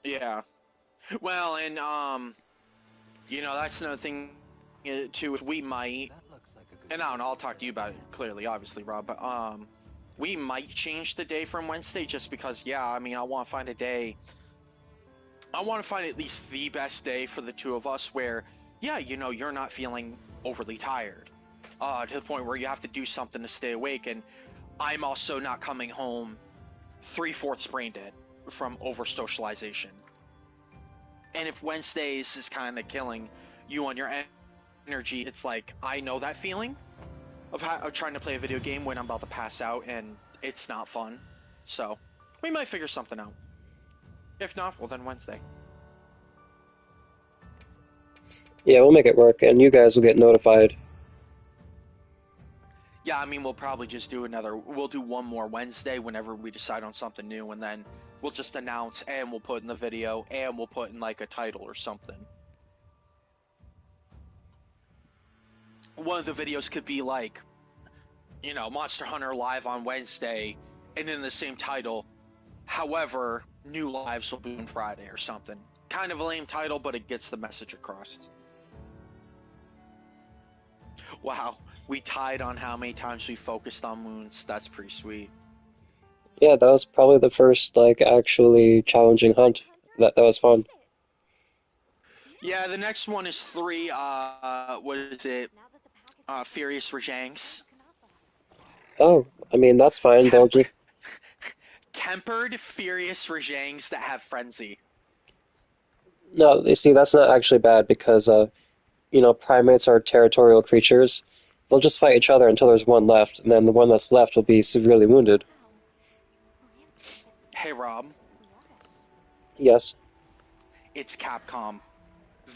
Speaker 2: Yeah. Well, and, you know, that's another thing, too, we might, and I don't know, I'll talk to you about it clearly, obviously, Rob, but, we might change the day from Wednesday just because, yeah, I mean, I want to find a day, I want to find at least the best day for the two of us where, yeah, you know, you're not feeling overly tired, to the point where you have to do something to stay awake, and I'm also not coming home 3/4 brain dead from over socialization. And if Wednesdays is kind of killing you on your energy, it's like, I know that feeling of trying to play a video game when I'm about to pass out and it's not fun. So we might figure something out. If not, well then Wednesday. Yeah,
Speaker 1: we'll make it work, and you guys will get notified.
Speaker 2: Yeah, I mean, we'll probably just do we'll do one more Wednesday whenever we decide on something new, and then we'll just announce, and we'll put in the video, and we'll put in like a title or something. One of the videos could be like, you know, Monster Hunter Live on Wednesday, and then the same title. However, new lives will be on Friday or something. Kind of a lame title, but it gets the message across. Wow, we tied on how many times we focused on moons. That's pretty sweet.
Speaker 1: Yeah, that was probably the first like actually challenging hunt. That was fun.
Speaker 2: Yeah, the next one is 3. What is it? Furious Rajangs.
Speaker 1: Oh, I mean that's fine. They'll just
Speaker 2: Tempered Furious Rajangs that have frenzy.
Speaker 1: no. You see, that's not actually bad because you know, primates are territorial creatures. They'll just fight each other until there's one left, and then the one that's left will be severely wounded.
Speaker 2: Hey, Rob.
Speaker 1: Yes.
Speaker 2: It's Capcom.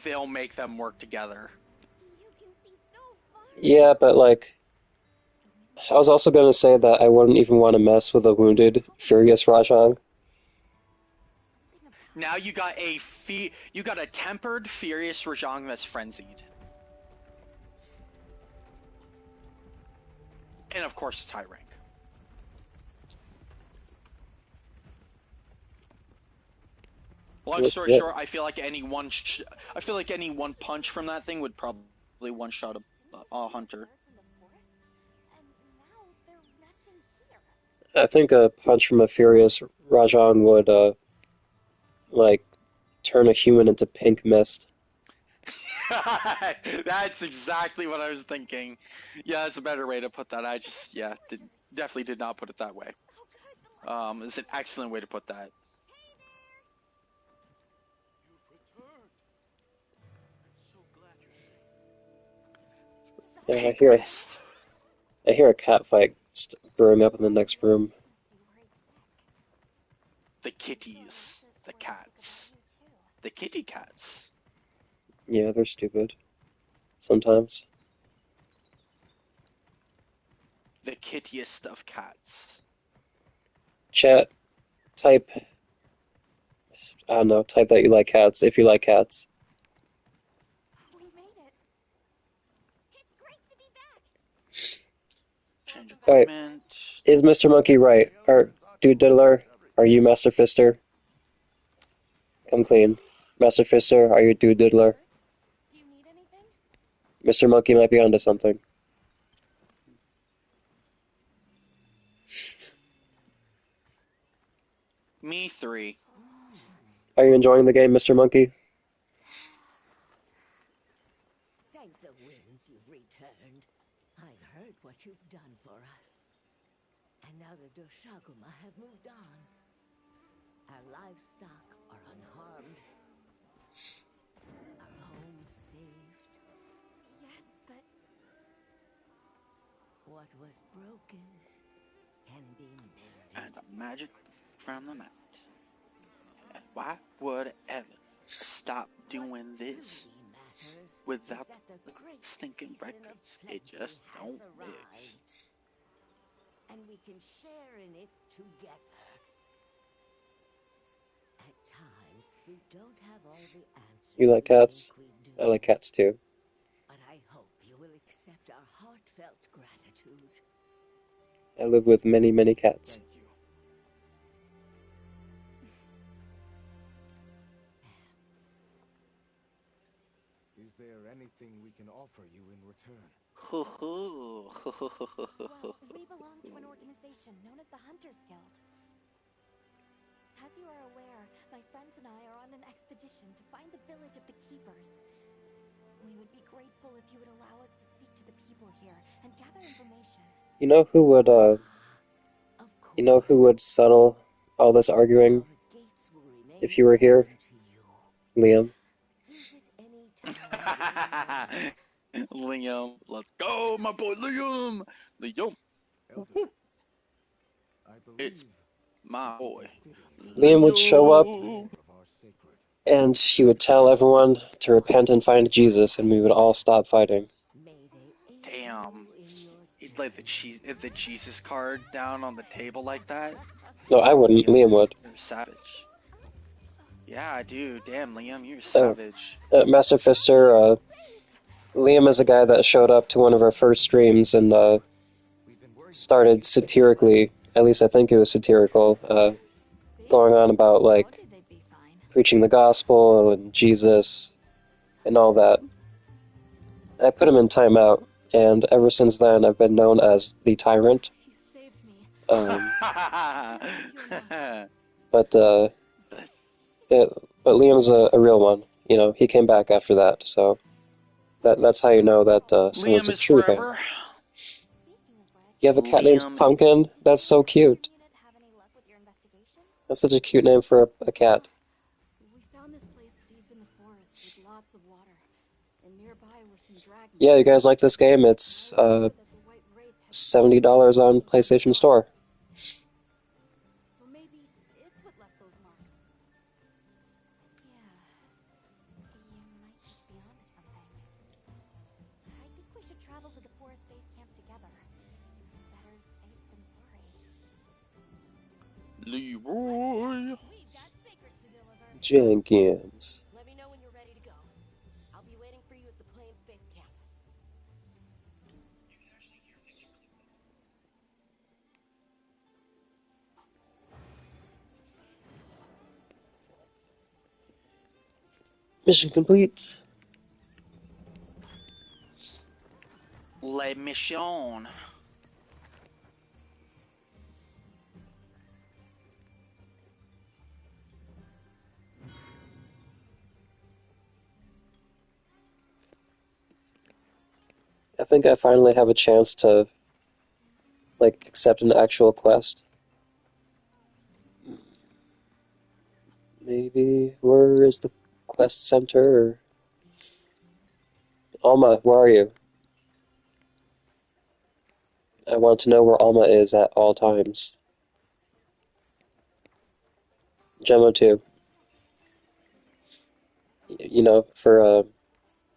Speaker 2: They'll make them work together.
Speaker 1: Yeah, but like, I was also going to say that I wouldn't even want to mess with a wounded Furious Rajang.
Speaker 2: Now you got a tempered Furious Rajang that's frenzied. And of course it's high rank. Long story short, I feel like any one punch from that thing would probably one-shot a hunter.
Speaker 1: I think a punch from a Furious Rajang would like turn a human into pink mist.
Speaker 2: That's exactly what I was thinking. Yeah, that's a better way to put that. I just, definitely did not put it that way. It's an excellent way to put that.
Speaker 1: Yeah, I hear a cat fight brewing up in the next room.
Speaker 2: The kitties, the cats, the kitty cats.
Speaker 1: Yeah, they're stupid. Sometimes.
Speaker 2: The kittiest of cats.
Speaker 1: Chat, type, I don't know, type that you like cats if you like cats.
Speaker 4: We made it. It's great to be back.
Speaker 2: Change
Speaker 1: Alright,
Speaker 2: equipment.
Speaker 1: is Mr. Monkey right? Or Dude Diddler, are you Master Fister? Come clean. Master Fister, are you Dude Diddler?
Speaker 5: Do you need anything?
Speaker 1: Mr. Monkey might be onto something.
Speaker 2: Me 3.
Speaker 1: Are you enjoying the game, Mr. Monkey?
Speaker 7: Thank the winds you've returned. I've heard what you've done for us. And now the Doshaguma have moved on. Our livestock are unharmed. Our homes saved.
Speaker 4: Yes, but
Speaker 7: What was broken can be mended.
Speaker 2: And the magic from the mat. And why would Evan stop doing this without the stinking records? It just don't mix.
Speaker 7: And we can share in it together. At times, we don't have all the answers.
Speaker 1: You like cats?
Speaker 7: we think we do.
Speaker 1: I like cats too.
Speaker 7: But I hope you will accept our heartfelt gratitude.
Speaker 1: I live with many, many cats.
Speaker 8: Thank you. Is there anything we can offer you in return?
Speaker 2: Hoo-hoo.
Speaker 4: well, we belong to an organization known as the Hunters Guild. As you are aware, my friends and I are on an expedition to find the village of the Keepers. We would be grateful if you would allow us to speak to the people here and gather information.
Speaker 1: You know who would,
Speaker 7: Of course,
Speaker 1: you know who would settle all this arguing
Speaker 7: our gates will remain
Speaker 1: if you were here?
Speaker 7: open to you.
Speaker 1: Liam?
Speaker 7: Visit any time.
Speaker 2: Liam, let's go, my boy Liam. Liam,
Speaker 8: Elder, I
Speaker 2: It's
Speaker 8: believe
Speaker 2: my boy.
Speaker 1: Liam would show up
Speaker 2: Liam.
Speaker 8: of our sacred.
Speaker 1: and he would tell everyone to repent and find Jesus, and we would all stop fighting.
Speaker 7: May they aid
Speaker 2: Damn.
Speaker 7: you in your
Speaker 2: like the Jesus card down on the table like that,
Speaker 1: No, I wouldn't. Liam would.
Speaker 2: you're savage. Yeah, dude. Damn, Liam, you're
Speaker 1: Oh.
Speaker 2: savage.
Speaker 1: Master Fister, Liam is a guy that showed up to one of our first streams and started satirically, at least I think it was satirical, going on about like preaching the gospel and Jesus and all that. I put him in timeout, and ever since then I've been known as the Tyrant.
Speaker 5: You saved me.
Speaker 1: But Liam's a real one. You know, he came back after that, so that's how you know that someone's
Speaker 2: Liam
Speaker 1: a
Speaker 2: is
Speaker 1: true fan.
Speaker 2: forever.
Speaker 1: You have a cat named
Speaker 2: Liam.
Speaker 1: Pumpkin? That's so cute.
Speaker 4: Have any luck with your investigation?
Speaker 1: That's such a cute name for a cat.
Speaker 5: We found this place deep in the forest with lots of water, and nearby were some dragons.
Speaker 1: Yeah, you guys like this game? It's
Speaker 5: That the White Wraith had
Speaker 1: $70 on PlayStation Store.
Speaker 5: So maybe it's what left those marks.
Speaker 4: Yeah. You might just be onto something. I think we should travel to the forest base camp together. Better safe than sorry.
Speaker 2: Leroy.
Speaker 4: We've got secret to deliver.
Speaker 1: Jenkins.
Speaker 5: Let me know when you're ready to go. I'll be waiting for you at the Plains base camp.
Speaker 1: Mission complete.
Speaker 2: Le Mission.
Speaker 1: I think I finally have a chance to, like, accept an actual quest. Maybe, where is the quest center? Alma, where are you? I want to know where Alma is at all times. Gemma too. You know, for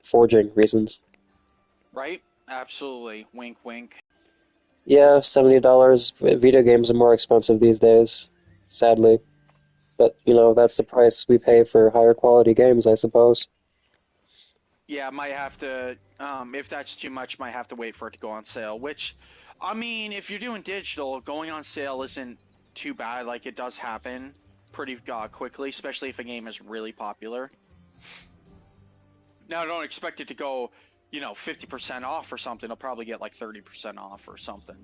Speaker 1: forging reasons.
Speaker 2: Right? Absolutely. Wink, wink.
Speaker 1: Yeah, $70. Video games are more expensive these days, sadly. But, you know, that's the price we pay for higher quality games, I suppose.
Speaker 2: Yeah, might have to, if that's too much, might have to wait for it to go on sale. Which, I mean, if you're doing digital, going on sale isn't too bad. Like, it does happen pretty quickly, especially if a game is really popular. Now, don't expect it to go, 50% off or something. It'll probably get like 30% off or something.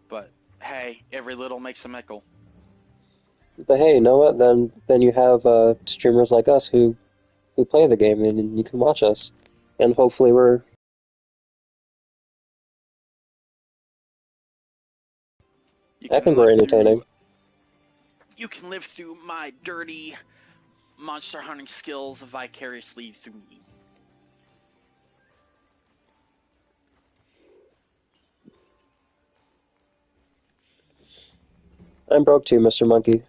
Speaker 2: But, hey, every little makes a mickle.
Speaker 1: But hey, you know what? Then you have streamers like us who play the game, and you can watch us. And hopefully I think we're entertaining.
Speaker 2: You can live through my dirty monster hunting skills vicariously through me.
Speaker 1: I'm broke too, Mr. Monkey.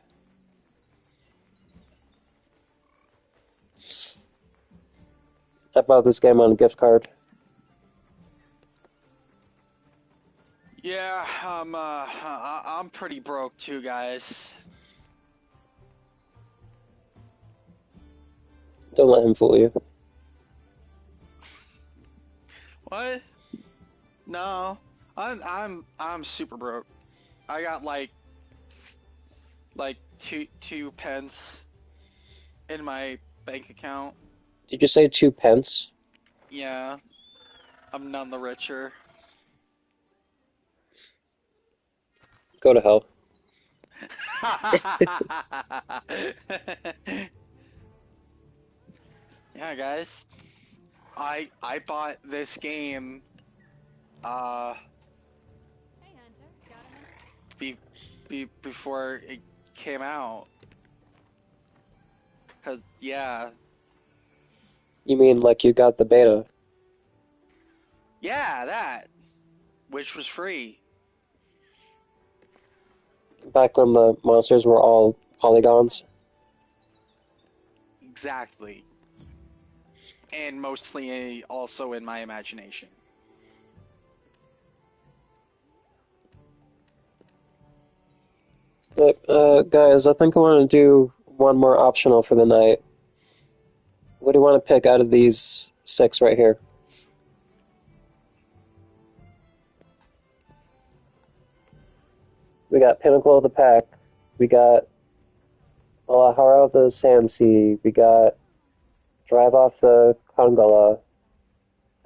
Speaker 1: I bought this game on a gift card.
Speaker 2: Yeah, I'm pretty broke too, guys.
Speaker 1: Don't let him fool you.
Speaker 2: What? No, I'm super broke. I got like two pence in my bank account.
Speaker 1: Did you say 2 pence?
Speaker 2: Yeah, I'm none the richer.
Speaker 1: Go to hell.
Speaker 2: Yeah, guys. I bought this game
Speaker 3: Hey, Hunter. Got a minute?
Speaker 2: before it came out. 'Cause yeah.
Speaker 1: You mean like you got the beta?
Speaker 2: Yeah, that. Which was free.
Speaker 1: Back when the monsters were all polygons?
Speaker 2: Exactly. And mostly also in my imagination.
Speaker 1: But, guys, I think I want to do one more optional for the night. What do you want to pick out of these 6 right here? We got Pinnacle of the Pack. We got Alahara of the Sand Sea. We got Drive Off the Kongala.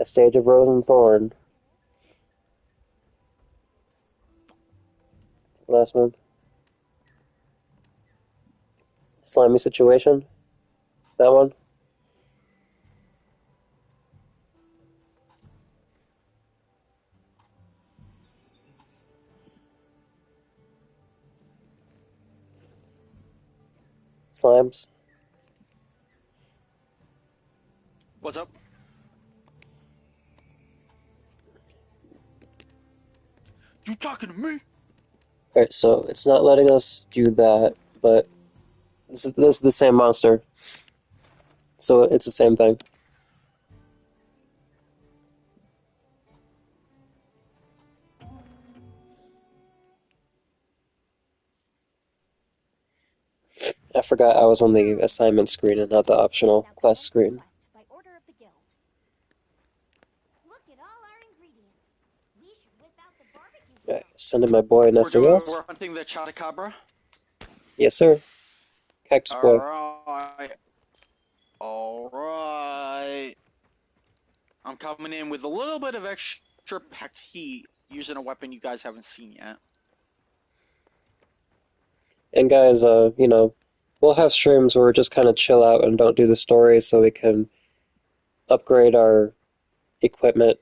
Speaker 1: A Stage of Rose and Thorn. Last one. Slimy Situation. That one. Slimes.
Speaker 2: What's up? You talking to me?
Speaker 1: Alright, so it's not letting us do that, but this is the same monster. So it's the same thing. I forgot I was on the assignment screen and not the optional
Speaker 4: Now
Speaker 1: quest
Speaker 4: commence
Speaker 1: screen.
Speaker 4: the quest by order of the guild. Look at all our ingredients. We should whip out the barbecue
Speaker 1: Alright,
Speaker 4: grill.
Speaker 1: sending my boy an SOS.
Speaker 2: We're hunting the Chotacabra.
Speaker 1: Yes, sir. Cactus boy.
Speaker 2: Alright. Alright. I'm coming in with a little bit of extra packed heat using a weapon you guys haven't seen yet.
Speaker 1: And guys, we'll have streams where we just kind of chill out and don't do the story so we can upgrade our equipment.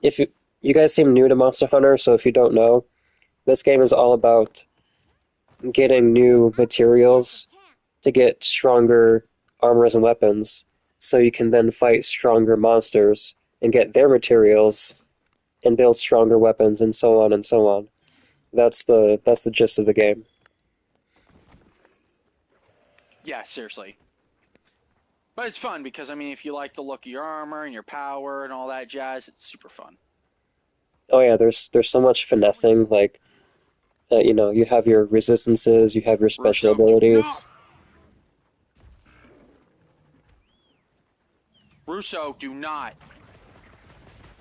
Speaker 1: If you guys seem new to Monster Hunter, so if you don't know, this game is all about getting new materials to get stronger armors and weapons, so you can then fight stronger monsters and get their materials and build stronger weapons and so on and so on. That's the gist of the game.
Speaker 2: Yeah, seriously. But it's fun because, I mean, if you like the look of your armor and your power and all that jazz, it's super fun.
Speaker 1: Oh yeah, there's so much finessing, like you have your resistances, you have your special
Speaker 2: Russo, do
Speaker 1: abilities.
Speaker 2: not. Russo, do not.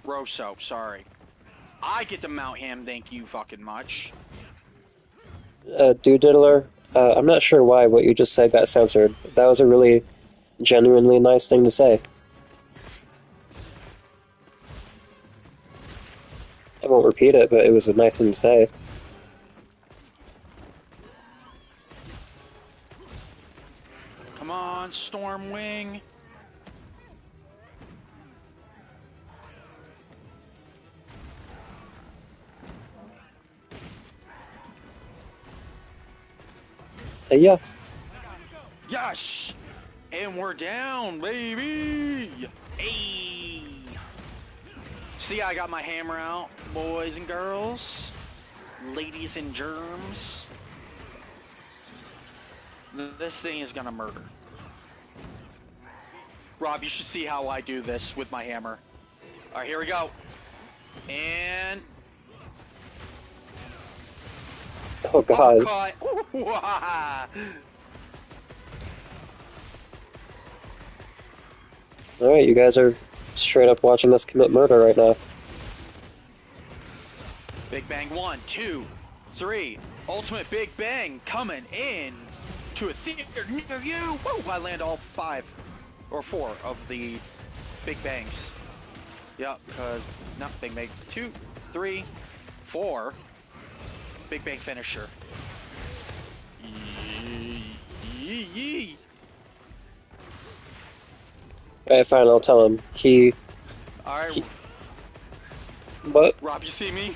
Speaker 2: Rosso, sorry. I get to mount him, thank you fucking much.
Speaker 1: Dude Diddler, I'm not sure why what you just said got censored. That was a really genuinely nice thing to say. I won't repeat it, but it was a nice thing to say.
Speaker 2: Come on, Stormwing.
Speaker 1: Yeah.
Speaker 2: Yes! And we're down, baby! Hey! See, I got my hammer out, boys and girls, ladies and germs. This thing is gonna murder. Rob, you should see how I do this with my hammer. Alright, here we go. And...
Speaker 1: Oh god. Alright, you guys are straight up watching us commit murder right now.
Speaker 2: Big Bang 1, 2, 3. Ultimate Big Bang coming in to a theater near you. Woo! I land all 5 or 4 of the Big Bangs. Yep, because not Big Bang 2, 3, 4. Big Bang finisher. Yee.
Speaker 1: Alright, fine, I'll tell him.
Speaker 2: Alright.
Speaker 1: What?
Speaker 2: Rob, you see me?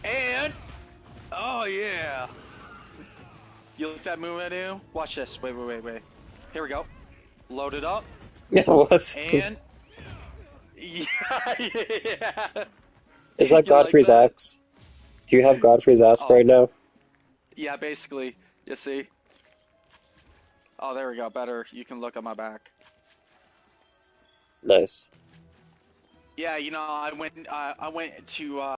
Speaker 2: And... Oh, yeah. You like that move I do? Watch this. Wait. Here we go. Load it up.
Speaker 1: Yeah, what?
Speaker 2: And... Yeah.
Speaker 1: Is that
Speaker 2: You like
Speaker 1: Godfrey's
Speaker 2: that?
Speaker 1: axe? Do you have Godfrey's axe
Speaker 2: Oh.
Speaker 1: right now?
Speaker 2: Yeah, basically. You see? Oh, there we go. Better. You can look at my back.
Speaker 1: Nice.
Speaker 2: Yeah, I went to